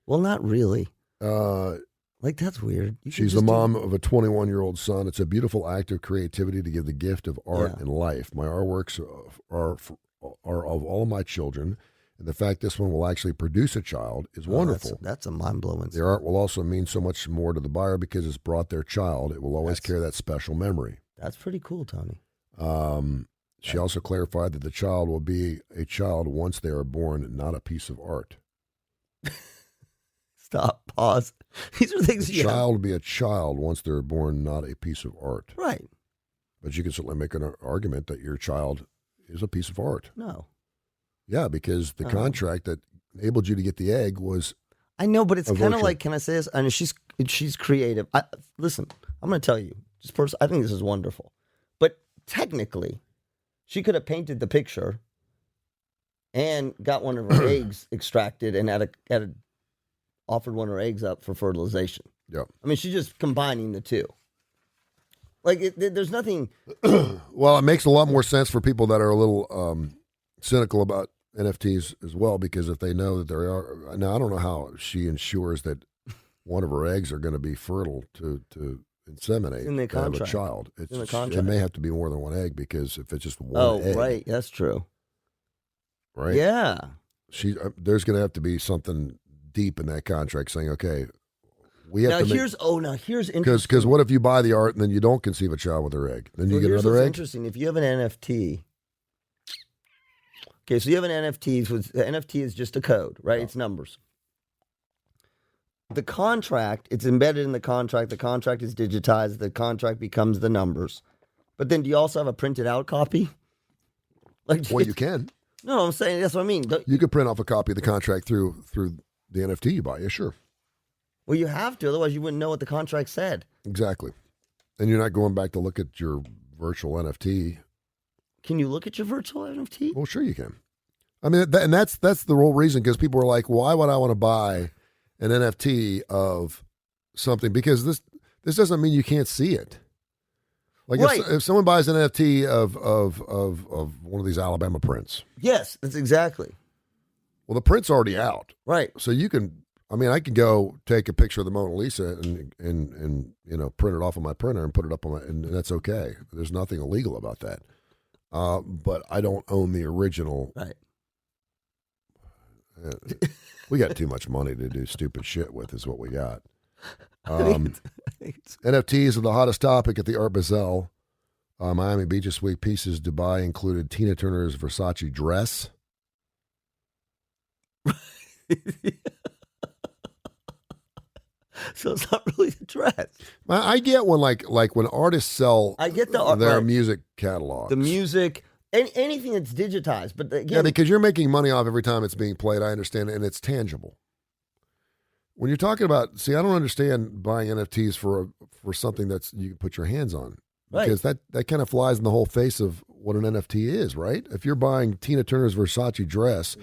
Well, not really. Like, that's weird. She's the mom of a 21-year-old son. It's a beautiful act of creativity to give the gift of art and life. My artworks are of all of my children, and the fact this one will actually produce a child is wonderful. That's a mind-blowing The art will also mean so much more to the buyer because it's brought their child. It will always carry that special memory. That's pretty cool, Tony. She also clarified that the child will be a child once they are born, not a piece of art. Stop. Pause. These are things The child will be a child once they're born, not a piece of art. Right. But you can certainly make an argument that your child is a piece of art. No. Yeah, because the contract that enabled you to get the egg was. I know, but it's kind of like, can I say this? I know she's creative. Listen, I'm going to tell you, I think this is wonderful. But technically, she could have painted the picture and got one of her eggs extracted and offered one of her eggs up for fertilization. Yeah. I mean, she's just combining the two. Like, there's nothing. Well, it makes a lot more sense for people that are a little cynical about NFTs as well, because if they know that there are. Now, I don't know how she ensures that one of her eggs are going to be fertile to inseminate in the to have a contract. child. In the contract. It may have to be more than one egg, because if it's just one egg. Oh, right. That's true. Right? Yeah. There's going to have to be something deep in that contract saying, okay, we have to here's interesting. Because what if you buy the art and then you don't conceive a child with her egg? Then you get another egg? Interesting. If you have an NFT, okay, so you have an NFT. The NFT is just a code, right? It's numbers. The contract, it's embedded in the contract. The contract is digitized. The contract becomes the numbers. But then do you also have a printed out copy? Well, you can. No, I'm saying that's what I mean. You could print off a copy of the contract through the NFT you buy. Yeah, sure. Well, you have to. Otherwise, you wouldn't know what the contract said. Exactly. And you're not going back to look at your virtual NFT. Can you look at your virtual NFT? Well, sure you can. I mean, and that's the whole reason, because people are like, why would I want to buy an NFT of something? Because this doesn't mean you can't see it. Like if someone buys an NFT of one of these Alabama prints. Yes, that's exactly. Well, the print's already out. Right. So you can, I could go take a picture of the Mona Lisa and print it off on my printer and put it up on and that's okay. There's nothing illegal about that. But I don't own the original. Right. We got too much money to do stupid shit with is what we got. NFTs are the hottest topic at the Art Basel. Miami Beach this week. Pieces Dubai included Tina Turner's Versace dress. So it's not really a dress. I get when like when artists sell I get their music catalogs. The music, anything that's digitized. But again, yeah, because you're making money off every time it's being played. I understand it, and it's tangible. When you're talking about, I don't understand buying NFTs for something that's you can put your hands on. Right. Because that kind of flies in the whole face of what an NFT is, right? If you're buying Tina Turner's Versace dress,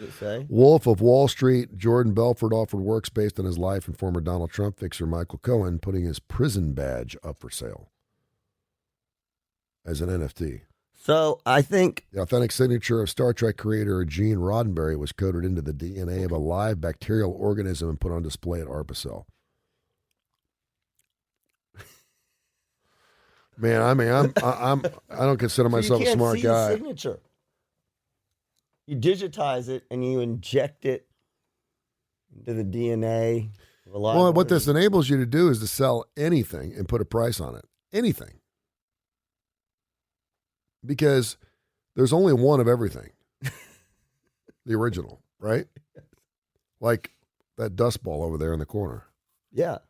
Wolf of Wall Street, Jordan Belfort offered works based on his life, and former Donald Trump fixer Michael Cohen putting his prison badge up for sale as an NFT. So I think the authentic signature of Star Trek creator Gene Roddenberry was coded into the DNA of a live bacterial organism and put on display at Art Basel. Man, I don't consider myself a smart guy. The signature. You digitize it and you inject it into the DNA. Well, what this enables you to do is to sell anything and put a price on it. Anything. Because there's only one of everything. The original, right? Like that dust ball over there in the corner. Yeah.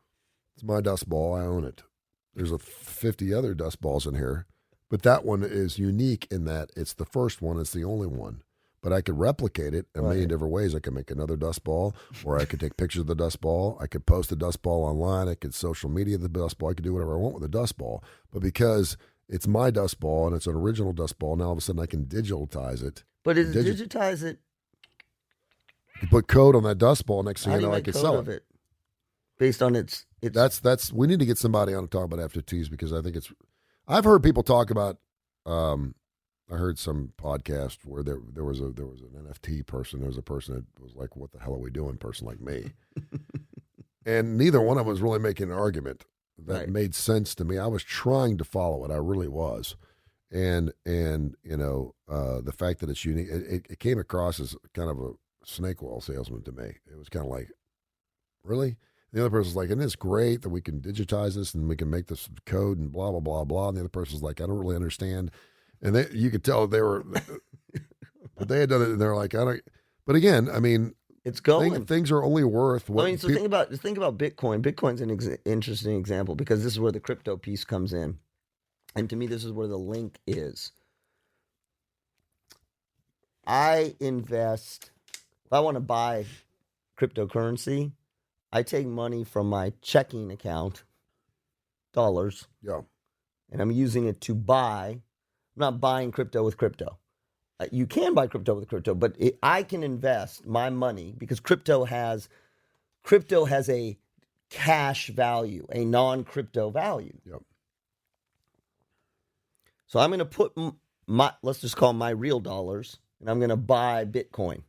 It's my dust ball. I own it. There's 50 other dust balls in here, but that one is unique in that it's the first one. It's the only one. but I could replicate it a million different ways. I could make another dust ball, or I could take pictures of the dust ball. I could post the dust ball online. I could social media the dust ball. I could do whatever I want with the dust ball. But because it's my dust ball and it's an original dust ball, now all of a sudden I can digitize it. But is digitize it? You put code on that dust ball. Next thing you know, I could sell it based on its. That's. We need to get somebody on to talk about NFTs because I think it's. I've heard people talk about. I heard some podcast where there was an NFT person. There was a person that was like, "What the hell are we doing?" Person like me, and neither one of them was really making an argument that made sense to me. I was trying to follow it. I really was, and you know, the fact that it's unique, it came across as kind of a snake oil salesman to me. It was kind of like, really? The other person's like, isn't this great that we can digitize this and we can make this code and blah, blah, blah, blah. And the other person's like, I don't really understand. And you could tell they were, but they had done it and they're like, I don't, but again, I mean, it's going. Things are only worth what. I mean, so think about Bitcoin. Bitcoin's an interesting example because this is where the crypto piece comes in. And to me, this is where the link is. I invest, if I want to buy cryptocurrency, I take money from my checking account, dollars, and I'm using it to buy. I'm not buying crypto with crypto. You can buy crypto with crypto, but I can invest my money because crypto has a cash value, a non-crypto value. Yep. So I'm going to put let's just call them my real dollars, and I'm going to buy Bitcoin.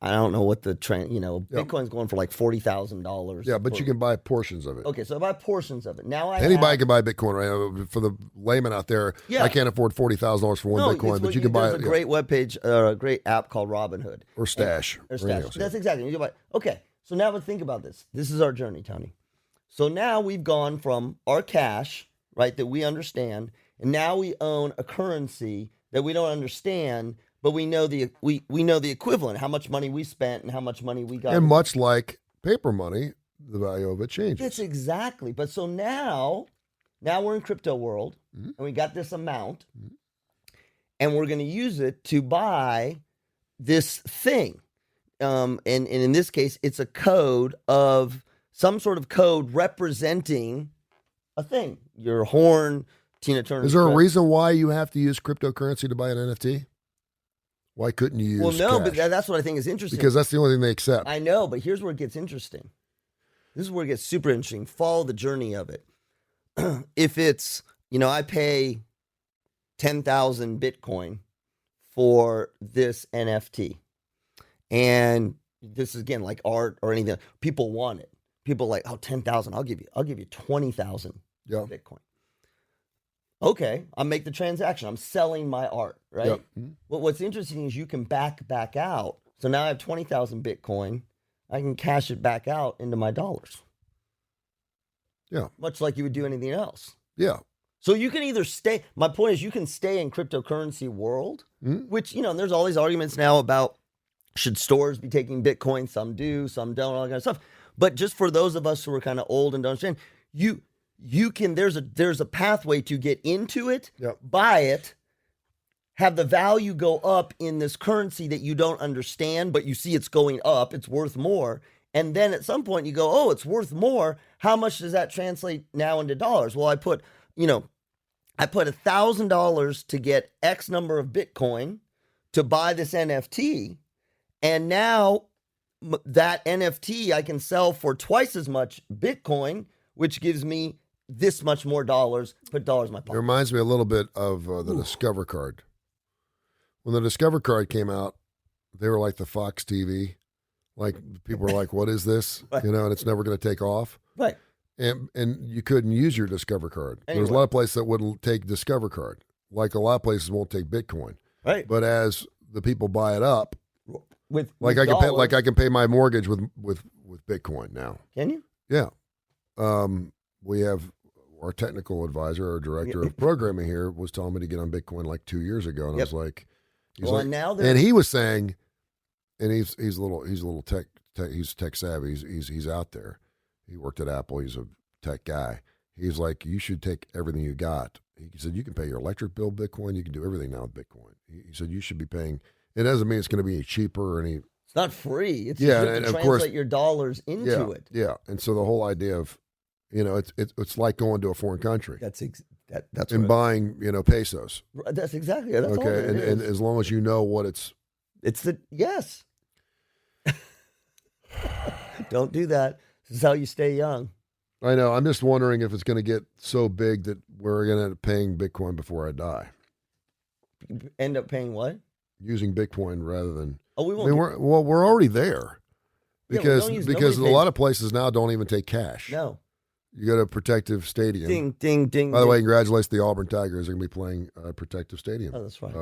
I don't know what the trend, Bitcoin's going for like $40,000. Yeah, but you can buy portions of it. Okay, so I buy portions of it. Now anybody can buy Bitcoin, right? For the layman out there, I can't afford $40,000 for one Bitcoin, but you can buy it. There's a great webpage, a great app called Robinhood. Or Stash. Or Stash. That's exactly. You can buy. Okay, so now let's think about this. This is our journey, Tony. So now we've gone from our cash, right, that we understand, and now we own a currency that we don't understand. But we know the equivalent, how much money we spent and how much money we got. And much like paper money, the value of it changes. That's exactly. But so now we're in crypto world, and we got this amount, and we're going to use it to buy this thing. And in this case, it's a code of some sort of code representing a thing. Your horn, Tina Turner. Is there a reason why you have to use cryptocurrency to buy an NFT? Why couldn't you use cash? But that's what I think is interesting. Because that's the only thing they accept. I know, but here's where it gets interesting. This is where it gets super interesting. Follow the journey of it. If it's, I pay 10,000 Bitcoin for this NFT. And this is, again, like art or anything. People want it. People are like, 10,000, I'll give you 20,000 Bitcoin. Okay, I'll make the transaction. I'm selling my art, right? Yep. Well, what's interesting is you can back out. So now I have 20,000 Bitcoin. I can cash it back out into my dollars. Yeah. Much like you would do anything else. Yeah. So you can either stay. My point is you can stay in cryptocurrency world, which, there's all these arguments now about should stores be taking Bitcoin? Some do, some don't, all that kind of stuff. But just for those of us who are kind of old and don't understand, you can, there's a pathway to get into it, buy it, have the value go up in this currency that you don't understand, but you see it's going up, it's worth more. And then at some point you go, oh, it's worth more. How much does that translate now into dollars? Well, I put $1,000 to get X number of Bitcoin to buy this NFT. And now that NFT I can sell for twice as much Bitcoin, which gives me this much more dollars, put dollars in my pocket. It reminds me a little bit of the Discover card. When the Discover card came out, they were like the Fox TV. Like, people were like, what is this? Right. And it's never going to take off. Right. And you couldn't use your Discover card. Anyway. There's a lot of places that wouldn't take Discover card. Like a lot of places won't take Bitcoin. Right. But as the people buy it up, with I can pay my mortgage with Bitcoin now. Can you? Yeah. We have our technical advisor, our director of programming here, was telling me to get on Bitcoin like 2 years ago, and I was like, and he was saying, and he's a little tech he's tech savvy. He's out there. He worked at Apple. He's a tech guy. He's like, you should take everything you got. He said, you can pay your electric bill Bitcoin. You can do everything now with Bitcoin. He said, you should be paying. It doesn't mean it's going to be cheaper or any. It's not free. It's Yeah, you have and to of translate course- your dollars into it. Yeah, and so the whole idea of, it's like going to a foreign country That's and buying, pesos. that's exactly that's all Okay, it is. and as long as you know what it's. It's the yes. Don't do that. This is how you stay young. I know. I'm just wondering if it's going to get so big that we're going to end up paying Bitcoin before I die. End up paying what? Using Bitcoin rather than. Oh, we I won't. mean, we're already there Yeah, we because don't use- because a nobody lot of places now don't even take cash. No. You go to Protective Stadium. Ding, ding, ding. By the ding. way, congratulations to the Auburn Tigers. They're going to be playing Protective Stadium. Oh, that's right.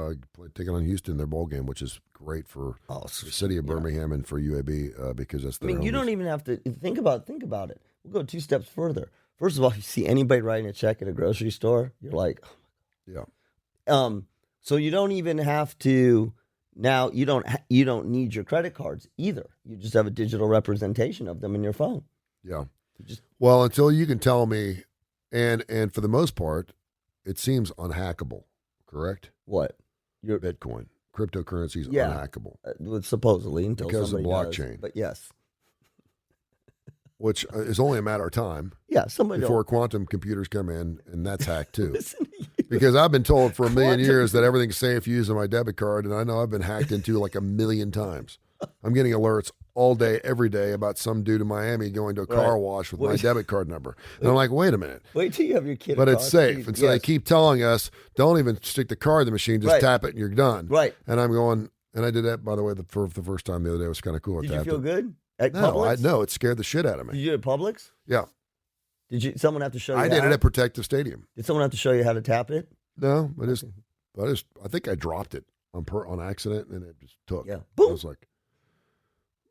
Taking on Houston, their bowl game, which is great for Oh, the city of Birmingham and for UAB because that's I their mean, you home. don't even have to think about it. We'll go 2 steps further. First of all, if you see anybody writing a check at a grocery store, you're like, Yeah. So you don't even have to now. You don't need your credit cards either. You just have a digital representation of them in your phone. Yeah. Just Well, until you can tell me, and for the most part, it seems unhackable, correct? what? Your Bitcoin. Cryptocurrency is Yeah. unhackable, supposedly until Because of somebody does. blockchain. But yes, which is only a matter of time yeah, somebody before quantum computers come in, and that's hacked too. listen to you. Because I've been told for a million Quantum- years that everything's safe using my debit card, and I know I've been hacked into like a million times. I'm getting alerts all day, every day about some dude in Miami going to a car Right. wash with my Well- debit card number. And I'm like, wait a minute. Wait till you have your kid. But it's across safe. the- And so they yes. keep telling us, don't even stick the card in the machine, just Right. tap it and you're done. Right. And I'm going, and I did that, by the way, for the first time the other day. It was kind of cool. I Did you tapped feel it. good at No, Publix? no, it scared the shit out of Did me. you do it at Publix? Yeah. Did someone have to show you? I did how? it at Protective Stadium. Did someone have to show you how to tap it? No, I think I dropped it on accident and it just took. Yeah. I Boom. was like,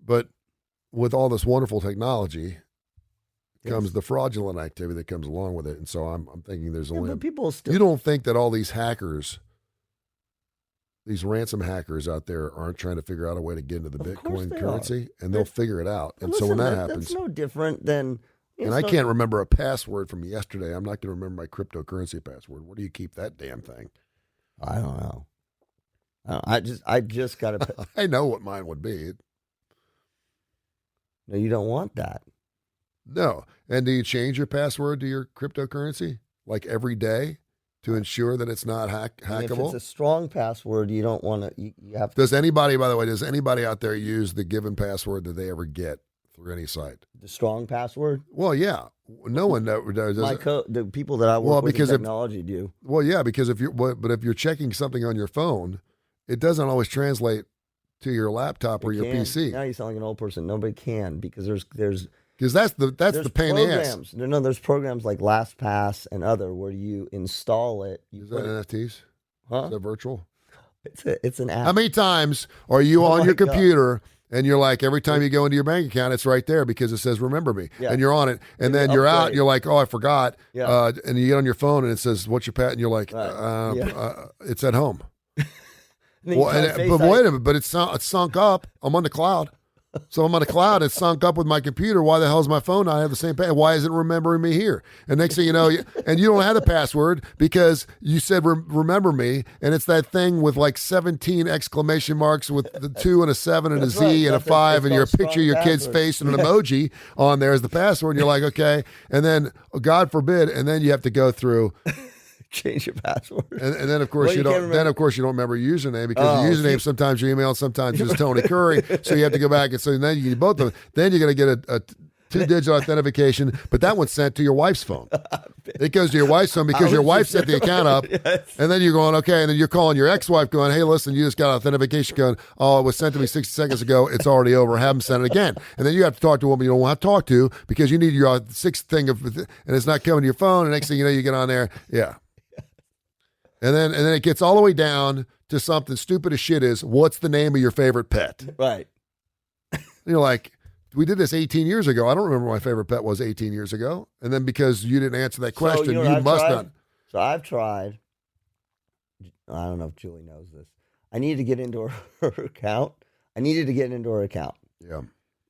but with all this wonderful technology comes the fraudulent activity that comes along with it. And so I'm thinking there's Yeah, only, but people still. you don't think that all these hackers, these ransom hackers out there aren't trying to figure out a way to get into the Of course Bitcoin they currency and they'll figure it out. And so Listen, when that that's happens, no different than. and I can't remember a password from yesterday. I'm not going to remember my cryptocurrency password. Where do you keep that damn thing? I don't know. I just got to. I know what mine would be. No, you don't want that. No. And do you change your password to your cryptocurrency like every day to ensure that it's not And if hackable? it's a strong password, you don't want to. You have to. Does anybody, by the way, out there use the given password that they ever get through any site? The strong password. Well, yeah. No one ever does. The people that I work Well, with in because if- technology do. Well, yeah, because but if you're checking something on your phone, it doesn't always translate to your laptop or It your can. PC. Now you sound like an old person. Nobody can because there's Because that's the pain in the ass. programs. No, there's programs like LastPass and other where you install it. You Is that put it- NFTs? huh? Is that virtual? It's an app. How many times are you Oh on my your God. computer and you're like, every time you go into your bank account, it's right there because it says, remember me. Yeah. And you're on it. And You then you're out. upgrade. You're like, oh, I forgot. Yeah. And you get on your phone and it says, what's your pat? And you're like, Right. Yeah. it's at home. And then you Well, try to and, Face but ID. wait a minute, but it's sunk up. I'm on the cloud. So I'm on the cloud. It's sunk up with my computer. Why the hell is my phone not have the same password? Why isn't it remembering me here? And next thing you know, and you don't have the password because you said remember me, and it's that thing with like 17 exclamation marks with the 2 and a 7 and a That's Z right. and a That's 5 it's and your called picture of your strong kid's password. face and an emoji on there as the password. And you're like, okay. And then, God forbid, and then you have to go through. change your password. And then of course Well, you you can't don't. remember- Then of course you don't remember your username because Oh, your username see. sometimes your email, sometimes it's Tony Curry. So you have to go back and so then you get both of them. Then you're going to get a 2-digit authentication, but that one's sent to your wife's phone. It goes to your wife's phone because your wife set the account up, and then you're going okay, and then you're calling your ex-wife going, hey, listen, you just got authentication going. Oh, it was sent to me 60 seconds ago. It's already over. Have them send it again, and then you have to talk to a woman you don't want to talk to because you need your sixth thing and it's not coming to your phone. And next thing you know, you get on there, yeah. And then it gets all the way down to something stupid as shit is, what's the name of your favorite pet? Right. And you're like, we did this 18 years ago. I don't remember what my favorite pet was 18 years ago. And then because you didn't answer that question, So, you, know what I've must tried? not. So I've tried. I don't know if Julie knows this. I needed to get into her account. Yeah.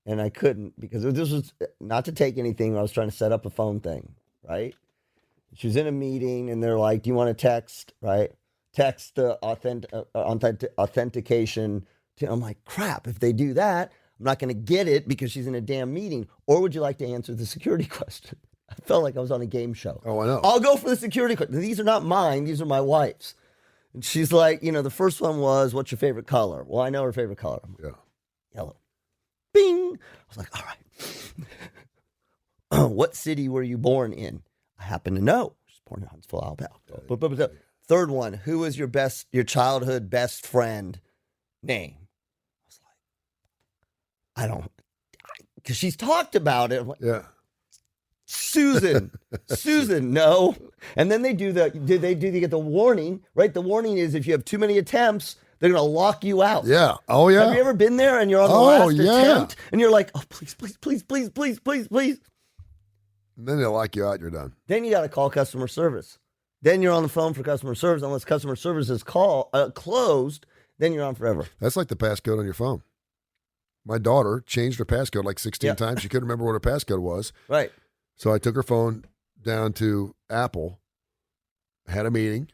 And I couldn't because this was not to take anything. I was trying to set up a phone thing, right? She was in a meeting and they're like, do you want to text, right? text authentication. I'm like, crap, if they do that, I'm not going to get it because she's in a damn meeting. Or would you like to answer the security question? I felt like I was on a game show. Oh, I know. I'll go for the security question. These are not mine. These are my wife's. And she's like, the first one was, what's your favorite color? Well, I know her favorite color. Yeah. Yellow. Bing. I was like, all right. What city were you born in? I happen to know. She's born in Huntsville, Alabama. Third one, who was your childhood best friend name? I was like, because she's talked about it. I'm like, Yeah. Susan, no. And then they get the warning, right? The warning is if you have too many attempts, they're going to lock you out. Yeah. Oh, yeah. Have you ever been there and you're on the last attempt and you're like, oh, please, please, please, please, please, please, please. And then they'll lock you out. You're done. Then you got to call customer service. Then you're on the phone for customer service. Unless customer service is closed, then you're on forever. That's like the passcode on your phone. My daughter changed her passcode like 16 times. She couldn't remember what her passcode was. Right. So I took her phone down to Apple, had a meeting,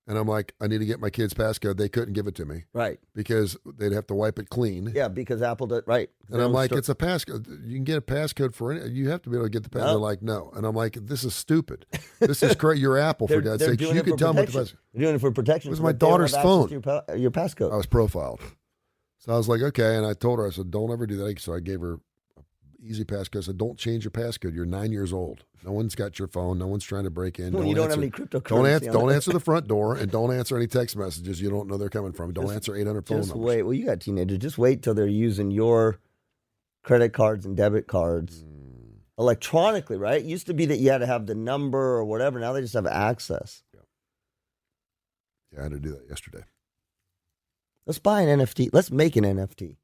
and I'm like, I need to get my kid's passcode. They couldn't give it to me. Right. Because they'd have to wipe it clean. Yeah, because Apple did, right. And I'm like, it's a passcode. You can get a passcode for any. You have to be able to get the passcode. They're like, no. And I'm like, this is stupid. This is crazy. You're Apple, for God's sake. You can tell me what the passcode. They're doing it for protection. It was my daughter's phone. Your passcode. I was profiled. So I was like, okay. And I told her, I said, don't ever do that. So I gave her easy passcode. I said, don't change your passcode. You're 9 years old. No one's got your phone. No one's trying to break in. You don't have any cryptocurrency. Don't answer the front door, and don't answer any text messages you don't know they're coming from. Don't answer 800 phone numbers. Just wait. Well, you got teenagers. Just wait till they're using your credit cards and debit cards electronically, right? It used to be that you had to have the number or whatever. Now they just have access. Yeah, I had to do that yesterday. Let's buy an NFT. Let's make an NFT.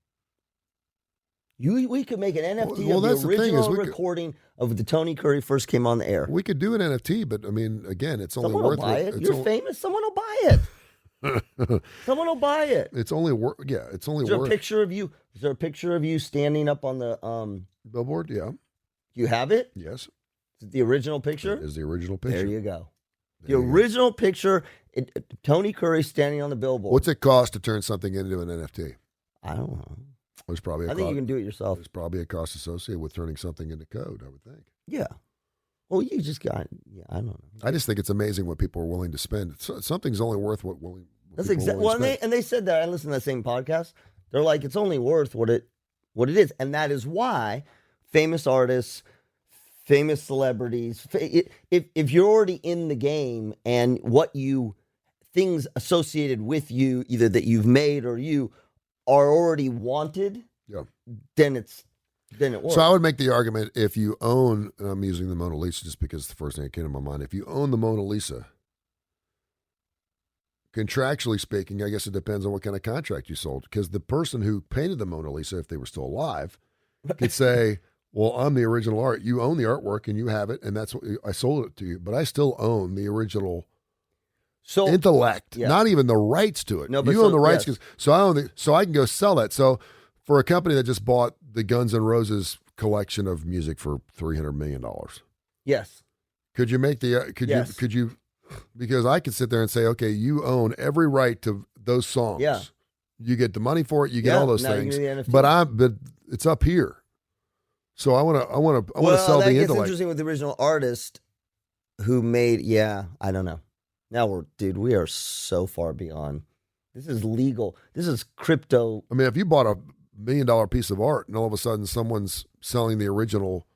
We could make an NFT of the original recording of the Tony Curry first came on the air. We could do an NFT, but I mean, again, it's only Someone worth will buy it. You're famous. Someone will buy it. Someone will buy it. It's only worth. Yeah, it's only worth. Is there a picture of you? Is there a picture of you standing up on the billboard? Yeah. You have it? Yes. Is it the original picture? It is the original picture. There you go. The original picture. Tony Curry standing on the billboard. What's it cost to turn something into an NFT? I don't know. There's probably I think you can do it yourself. There's probably a cost associated with turning something into code, I would think. Yeah. Well, you just got, I don't know. I just think it's amazing what people are willing to spend. Something's only worth what willing. That's exactly. Well, and they said that. I listened to that same podcast. They're like, it's only worth what it is, and that is why famous artists, famous celebrities, if you're already in the game and things associated with you, either that you've made or you are already wanted, then it works. So I would make the argument if you own, and I'm using the Mona Lisa just because it's the first thing that came to my mind. If you own the Mona Lisa, contractually speaking, I guess it depends on what kind of contract you sold. Because the person who painted the Mona Lisa, if they were still alive, could say, well, I'm the original art. You own the artwork and you have it, and that's what I sold it to you. But I still own the original intellect, not even the rights to it. No, you own the rights, so I own so I can go sell that. So for a company that just bought the Guns N' Roses collection of music for $300 million, yes, could you make the could you because I could sit there and say, okay, you own every right to those songs. Yeah, you get the money for it, you get all those things. But it's up here. So I want to sell the intellect. It's interesting with the original artist who made. Yeah, I don't know. Now we are so far beyond. This is legal. This is crypto. I mean, if you bought $1 million piece of art and all of a sudden someone's selling the original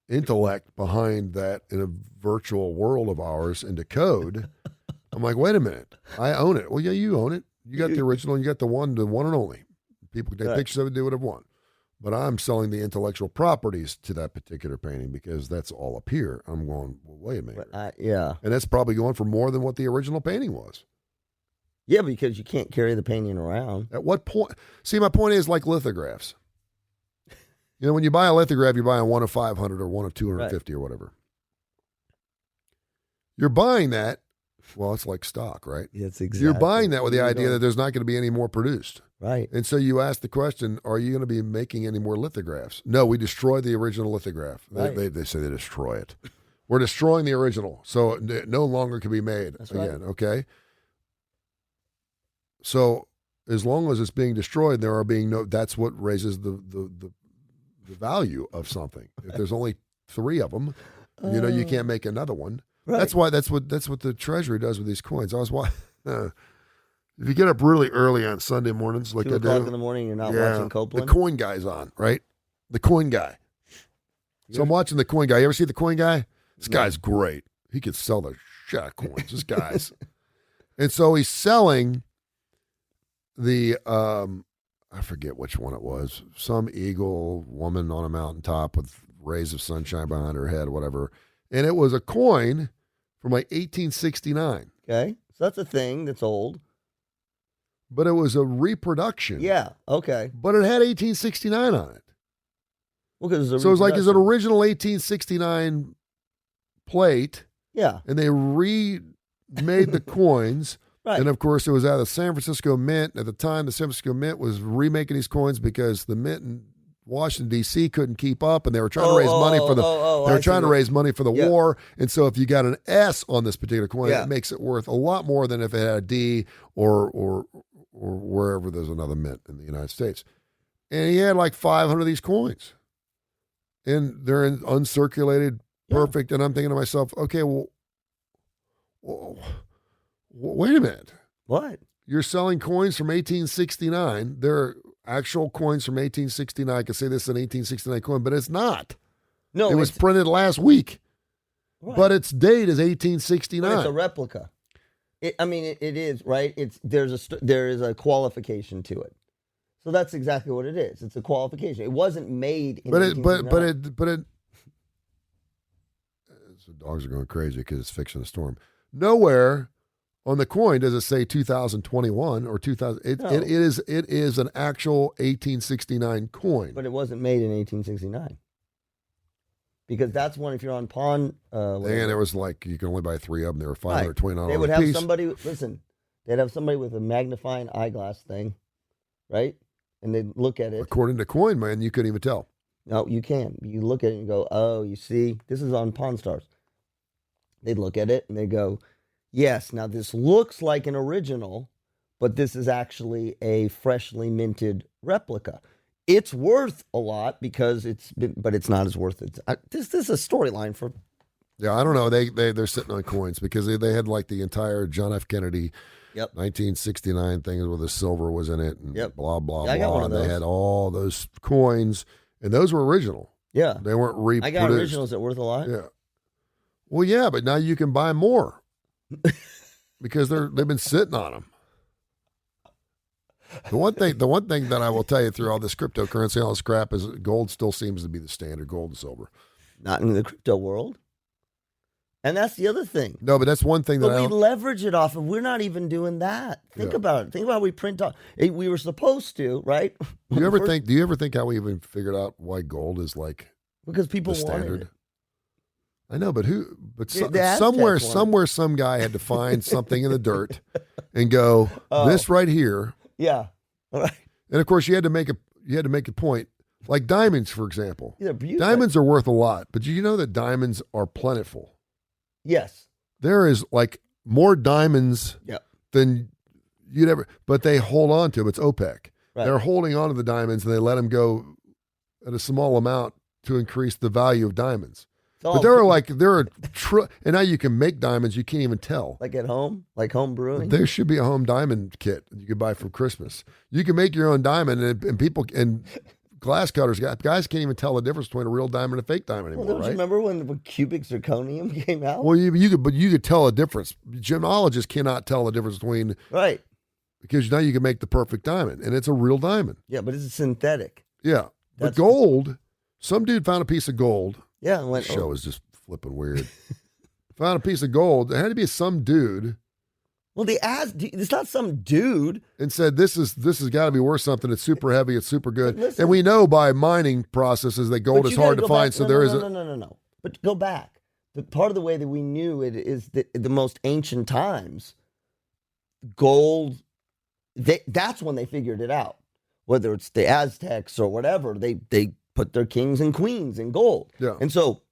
intellect behind that in a virtual world of ours into code, I'm like, wait a minute, I own it. Well, yeah, you own it. You got the original and you got the one and only. People can take pictures of it, do whatever they want. But I'm selling the intellectual properties to that particular painting because that's all up here. I'm going, well, wait a minute. And that's probably going for more than what the original painting was. Yeah, because you can't carry the painting around. At what point? See, my point is like lithographs. You know, when you buy a lithograph, you're buying one of 500 or one of 250 or whatever. You're buying that. Well, it's like stock, right? It's exactly. You're buying that with the idea that there's not going to be any more produced. Right. And so you ask the question, are you going to be making any more lithographs? No, we destroy the original lithograph. Right. They say they destroy it. We're destroying the original, so it no longer can be made again. Right. Okay. So as long as it's being destroyed, there are being that's what raises the value of something. If there's only 3 of them, you can't make another one. Right. That's what the Treasury does with these coins. I was if you get up really early on Sunday mornings, like 2 I do, o'clock in the morning, you're not watching Copeland. the coin guy's on, right? The coin guy. So I'm watching the coin guy. You ever see the coin guy? This guy's great. He could sell the shit out of coins. This guy's. And so he's selling the I forget which one it was. Some eagle woman on a mountaintop with rays of sunshine behind her head, whatever. And it was a coin from like 1869. Okay. So that's a thing that's old. But it was a reproduction. Yeah. Okay. But it had 1869 on it. Well, because So it was like it's an original 1869 plate. Yeah. And they remade the coins. Right. And of course, it was out of the San Francisco Mint. At the time, the San Francisco Mint was remaking these coins because the Mint in Washington D.C. couldn't keep up, and they were trying to raise money for the. They were trying to raise money for the war, and so if you got an S on this particular coin, it makes it worth a lot more than if it had a D or wherever there's another mint in the United States. And he had like 500 of these coins, and they're in uncirculated, perfect. And I'm thinking to myself, okay, well, wait a minute. What? You're selling coins from 1869. They're actual coins from 1869. I could say this is an 1869 coin, but it's not. No, it was printed last week. Right. But its date is 1869. But it's a replica. It is, right? There is a qualification to it. So that's exactly what it is. It's a qualification. It wasn't made in but the dogs are going crazy because it's fixing a storm. Nowhere on the coin does it say 2021 or 2000. It is an actual 1869 coin. But it wasn't made in 1869. Because that's one, if you're on pawn. And it was like you can only buy 3 of them. They were $529 They would have piece. somebody, they'd have somebody with a magnifying eyeglass thing, right? And they'd look at it. According to Coin Man, you couldn't even tell. No, you can. You look at it and go, oh, you see, this is on Pawn Stars. They'd look at it and they go, yes, now this looks like an original, but this is actually a freshly minted replica. It's worth a lot because but it's not as worth it. This is a storyline for. Yeah, I don't know. They're sitting on coins because they had like the entire John F. Kennedy 1969 thing where the silver was in it and blah, blah, blah. I got one of those. They had all those coins and those were original. Yeah. They weren't reproduced. I got originals that worth a lot. Yeah. Well, yeah, but now you can buy more because they've been sitting on them. The one thing that I will tell you through all this cryptocurrency and all this crap is gold still seems to be the standard, gold and silver. Not in the crypto world. And that's the other thing. No, but that's one thing that we leverage it off of. We're not even doing that. Think about it. Think about how we print off. We were supposed to, right? Do you ever think how we even figured out why gold is like because people the wanted standard? it. I know, but who? But Aztecs somewhere, some guy had to find something in the dirt and go this right here. Yeah, all right. And of course, you had to make a point. Like diamonds, for example. Yeah, diamonds are worth a lot, but you know that diamonds are plentiful. Yes, there is like more diamonds than you'd ever. But they hold on to them. It's OPEC. Right. They're holding on to the diamonds and they let them go at a small amount to increase the value of diamonds. But and now you can make diamonds. You can't even tell. Like at home, like home brewing. There should be a home diamond kit you could buy for Christmas. You can make your own diamond, and people and glass cutters guys can't even tell the difference between a real diamond and a fake diamond anymore. Don't you remember when cubic zirconium came out? Well, you could tell a difference. Gemologists cannot tell the difference between because now you can make the perfect diamond, and it's a real diamond. Yeah, but it's synthetic. Yeah, but gold. Some dude found a piece of gold. Yeah, the show is just flipping weird. Found a piece of gold. There had to be some dude. Well, it's not some dude. And said, this has got to be worth something. It's super heavy. It's super good. And we know by mining processes that gold is hard to find. No. But go back. The part of the way that we knew it is that the most ancient times, gold. That's when they figured it out. Whether it's the Aztecs or whatever, they put their kings and queens in gold. Yeah. And so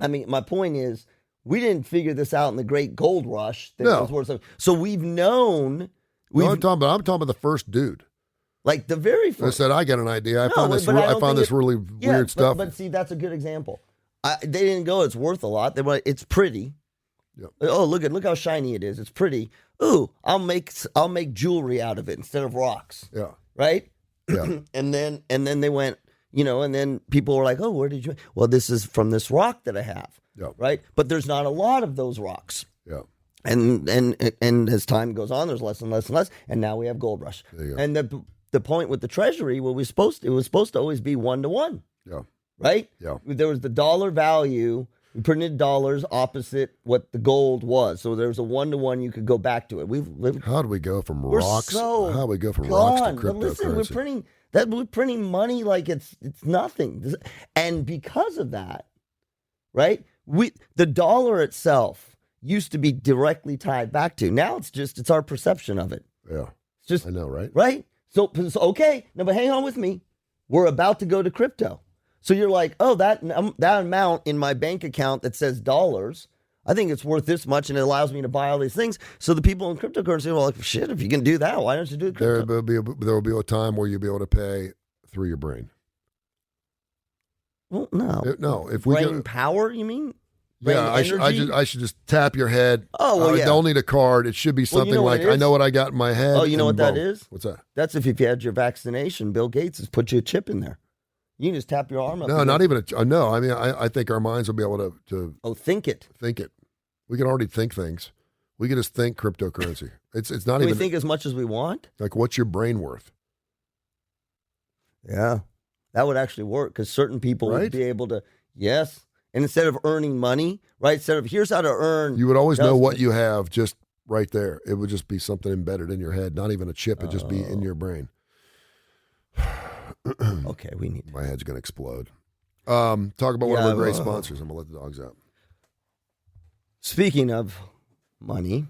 I mean, my point is, we didn't figure this out in the Great Gold Rush. That No. it was worth something. So we've known. No, I'm talking about the first dude. Like the very I first. said, I got an idea. I found this think really weird stuff. But see, that's a good example. They didn't go, it's worth a lot. They were, it's pretty. Yep. Oh, look how shiny it is. It's pretty. Ooh, I'll make jewelry out of it instead of rocks. Yeah. Right? Yeah. and then they went, and then people were like, oh, where did you? Well, this is from this rock that I have. Yeah. Right? But there's not a lot of those rocks. Yeah. And as time goes on, there's less and less and less. And now we have Gold Rush. There you go. And the point with the Treasury, it was supposed to always be 1-to-1. Yeah. Right? Yeah. There was the dollar value. We printed dollars opposite what the gold was. So there was a 1-to-1 you could go back to it. How do we go from We're rocks? so How do we go from gone. rocks to But listen, cryptocurrency? we're printing money like it's nothing. And because of that, right? The dollar itself used to be directly tied back to. Now it's our perception of it. Yeah. It's just I know, right? right? So okay, now but hang on with me. We're about to go to crypto. So you're like, oh, that amount in my bank account that says dollars, I think it's worth this much, and it allows me to buy all these things. So the people in cryptocurrency are like, shit, if you can do that, why don't you do it? There will be a time where you'll be able to pay through your brain. Well, no. No, if we Brain power, you mean? Yeah, I should just tap your head. Oh, well, yeah. They'll need a card. It should be something like, I know what I got in my head. Oh, you know what that is? What's that? That's if you had your vaccination, Bill Gates has put you a chip in there. You can just tap your arm up. No, not even no. I mean, I think our minds will be able to think it. Think it. We can already think things. We can just think cryptocurrency. It's not Can even. we think as much as we want? Like, what's your brain worth? Yeah, that would actually work because certain people would be able to. Yes. And instead of earning money, right? Instead of here's how to earn. You would always know what you have just right there. It would just be something embedded in your head, not even a chip. It'd just be in your brain. Okay, we need. My head's going to explode. Talk about one of our great sponsors. I'm going to let the dogs out. Speaking of money,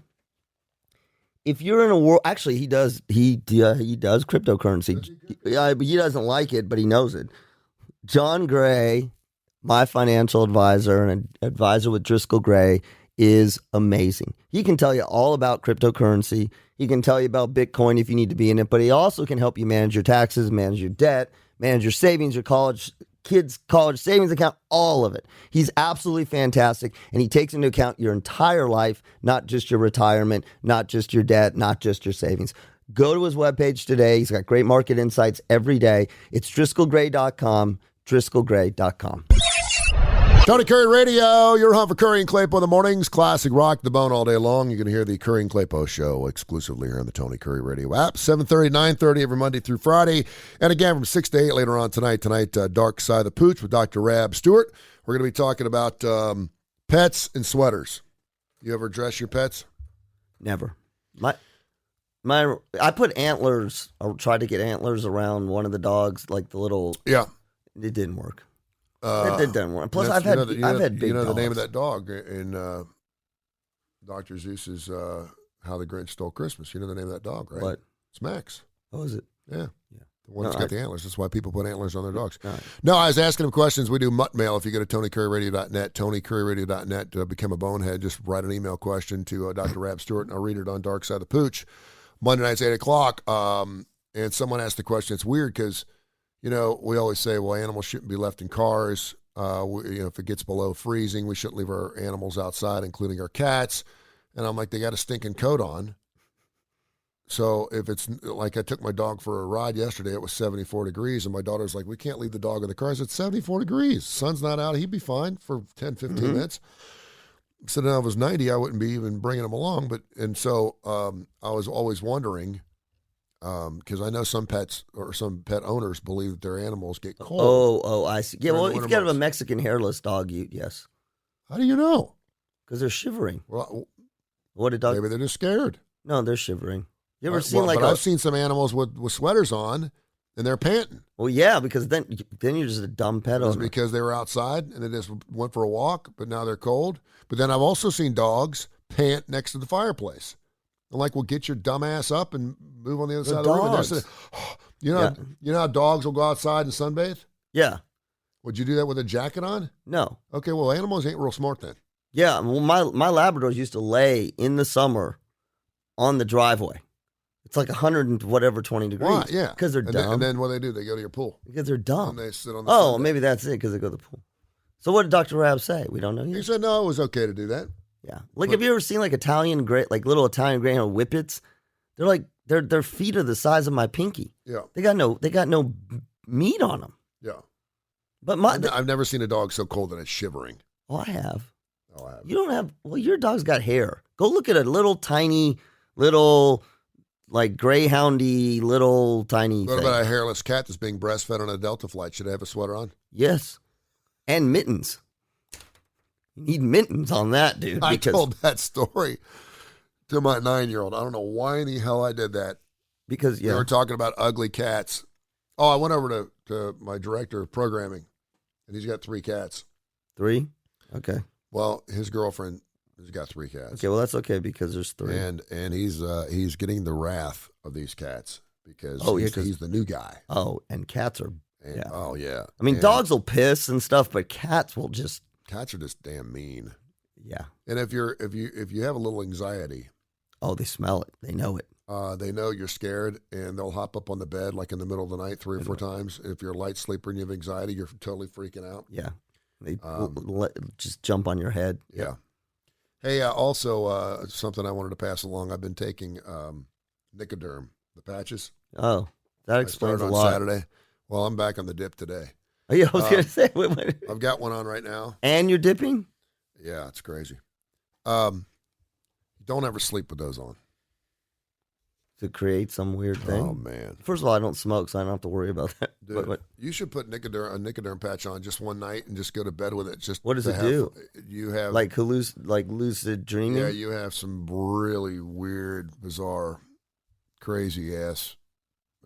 if you're in a world, actually, he does cryptocurrency. He doesn't like it, but he knows it. John Gray, my financial advisor and an advisor with Driscoll Gray, is amazing. He can tell you all about cryptocurrency. He can tell you about Bitcoin if you need to be in it, but he also can help you manage your taxes, manage your debt, manage your savings, your kids' college savings account, all of it. He's absolutely fantastic, and he takes into account your entire life, not just your retirement, not just your debt, not just your savings. Go to his webpage today. He's got great market insights every day. It's DriscollGray.com, DriscollGray.com. Tony Curry Radio, your home for Curry and Klapow in the mornings. Classic rock the bone all day long. You can hear the Curry and Klapow show exclusively here on the Tony Curry Radio app. 7:30, 9:30 every Monday through Friday. And again, from 6 to 8 later on tonight, Dark Side of the Pooch with Dr. Rab Stewart. We're going to be talking about pets and sweaters. You ever dress your pets? Never. I put antlers. I tried to get antlers around one of the dogs, like the little. Yeah. It didn't work. It didn't work. Plus, I've had big dogs. You know the name of that dog in Dr. Seuss's How the Grinch Stole Christmas. You know the name of that dog, right? What? It's Max. Oh, is it? Yeah. The one that's got the antlers. That's why people put antlers on their dogs. Right. No, I was asking him questions. We do mutt mail. If you go to TonyCurryRadio.net, TonyCurryRadio.net, to become a bonehead, just write an email question to Dr. Rab Stewart, and I'll read it on Dark Side of the Pooch. Monday nights, 8 o'clock. And someone asked the question. It's weird because, we always say, well, animals shouldn't be left in cars. If it gets below freezing, we shouldn't leave our animals outside, including our cats. And I'm like, they got a stinking coat on. So if it's like I took my dog for a ride yesterday, it was 74 degrees. And my daughter's like, we can't leave the dog in the car. I said, 74 degrees. Sun's not out. He'd be fine for 10, 15 minutes. So then if it was 90, I wouldn't be even bringing him along. So I was always wondering, because I know some pets or some pet owners believe that their animals get cold. Oh, I see. Yeah, well, if you got a Mexican hairless dog, yes. How do you know? Because they're shivering. Well, what a dog? Maybe they're just scared. No, they're shivering. You ever seen I've seen some animals with sweaters on, and they're panting. Well, yeah, because then you're just a dumb pet owner. Because they were outside and they just went for a walk, but now they're cold. But then I've also seen dogs pant next to the fireplace. I'm like, well, get your dumb ass up and move on the other side of the room. You know how dogs will go outside and sunbathe? Yeah. Would you do that with a jacket on? No. Okay, well, animals ain't real smart then. Yeah, well, my Labradors used to lay in the summer on the driveway. It's like 100 and whatever 20 degrees. Why? Yeah. Because they're dumb. And then what do? They go to your pool. Because they're dumb. And they sit on the Oh, Sunday. maybe that's it, because they go to the pool. So what did Dr. Rab say? We don't know He yet. said no, it was okay to do that. Yeah. Like, have you ever seen like little Italian Greyhound whippets? They're like, their feet are the size of my pinky. Yeah. They got no meat on them. Yeah. But I've never seen a dog so cold that it's shivering. Oh, I have. Oh, I have. You don't have. Well, your dog's got hair. Go look at a little tiny, little like greyhoundy, little tiny. What thing. about a hairless cat that's being breastfed on a Delta flight? Should I have a sweater on? Yes, and mittens. You need mittens on that, dude. I Because told that story to my 9-year-old. I don't know why in the hell I did that. because They were talking about ugly cats. Oh, I went over to my director of programming, and he's got 3 cats. 3. Okay. Well, his girlfriend has got 3 cats. Okay. Well, that's okay because there's 3. And he's getting the wrath of these cats because he's the new guy. Oh, and cats are. And, Yeah. Oh yeah. I mean, And dogs will piss and stuff, but cats will just. cats are just damn mean. Yeah. And if you have a little anxiety, Oh, they smell it. They know it. they know you're scared, and they'll hop up on the bed like in the middle of the night 3 or 4 times. If you're a light sleeper and you have anxiety, you're totally freaking out. Yeah. They just jump on your head. Yeah. Hey, also something I wanted to pass along. I've been taking Nicoderm, the patches. Oh, that I explains started a on lot. Saturday. Well, I'm back on the dip today. Oh, yeah, I was going to say. Wait. I've got one on right now. And you're dipping? Yeah, it's crazy. Don't ever sleep with those on. To create some weird thing? Oh, man. First of all, I don't smoke, so I don't have to worry about that. Dude, But you should put a Nicoderm patch on just one night and just go to bed with it. Just What does to it have- do? You have like lucid dreaming? Yeah, you have some really weird, bizarre, crazy ass,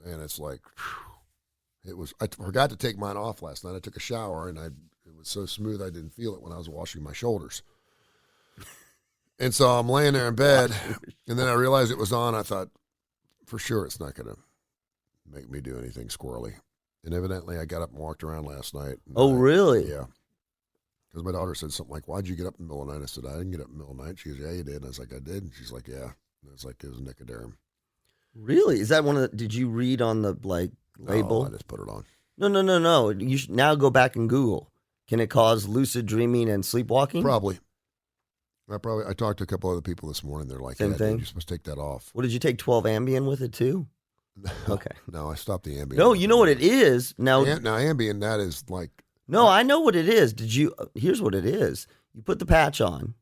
and it's like, whew. I forgot to take mine off last night. I took a shower and it was so smooth I didn't feel it when I was washing my shoulders. And so I'm laying there in bed, and then I realized it was on. I thought, for sure, it's not going to make me do anything squirrely. And evidently, I got up and walked around last night. Oh, really? Yeah. Because my daughter said something like, "Why'd you get up in the middle of the night?" I said, "I didn't get up in the middle of the night." She goes, "Yeah, you did." And I was like, "I did." And she's like, "Yeah." And I was like, "It was Nicoderm." Really? Is that one of the, did you read on the label? No, I just put it on. No. You should now go back and Google. Can it cause lucid dreaming and sleepwalking? Probably. I talked to a couple other people this morning. They're like, Same "Yeah, thing? dude, you're supposed to take that off." What, did you take 12 Ambien with it too? Okay. No, I stopped the Ambien. No, you know what it is. Now, Now Ambien, that is like, no, I know what it is. Here's what it is. You put the patch on.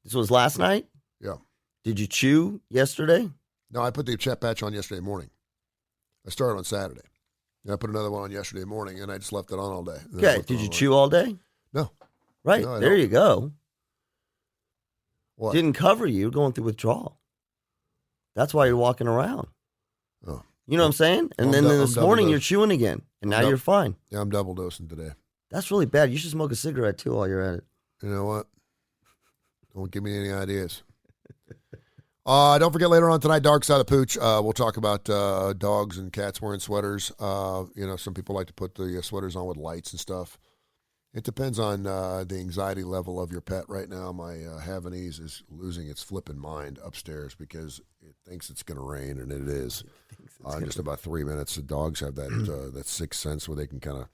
This was last night? yeah. Did you chew yesterday? No, I put the chat patch on yesterday morning. I started on Saturday. And I put another one on yesterday morning, and I just left it on all day. And then I Okay. left it Did on you all chew all day? No. Right. No, I there don't. you go. What? Didn't cover you. You're going through withdrawal. That's why you're walking around. Oh. You know what I'm saying? And I'm then dou- this I'm double morning dosed. you're chewing again, and now dou- you're fine. Yeah, I'm double dosing today. That's really bad. You should smoke a cigarette too while you're at it. You know what? Don't give me any ideas. Don't forget later on tonight, Dark Side of the Pooch. We'll talk about dogs and cats wearing sweaters. Some people like to put the sweaters on with lights and stuff. It depends on the anxiety level of your pet. Right now, my Havanese is losing its flipping mind upstairs because it thinks it's going to rain, and it is. In just about 3 minutes, the dogs have that sixth sense where they can kind of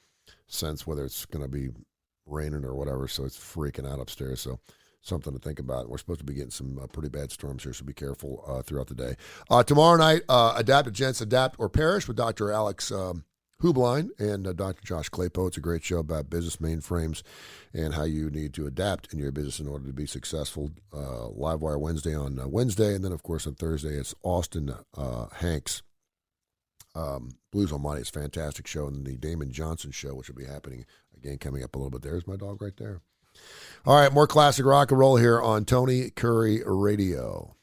sense whether it's going to be raining or whatever, so it's freaking out upstairs. So something to think about. We're supposed to be getting some pretty bad storms here, so be careful throughout the day. Tomorrow night, Adapt at Gents, Adapt or Perish with Dr. Alex Hubline and Dr. Josh Klapow. It's a great show about business mainframes and how you need to adapt in your business in order to be successful. Livewire Wednesday on Wednesday, and then, of course, on Thursday, it's Austin Hanks. Blues Almighty is a fantastic show, and the Damon Johnson show, which will be happening again coming up a little bit. There's my dog right there. All right, more classic rock and roll here on Tony Curry Radio.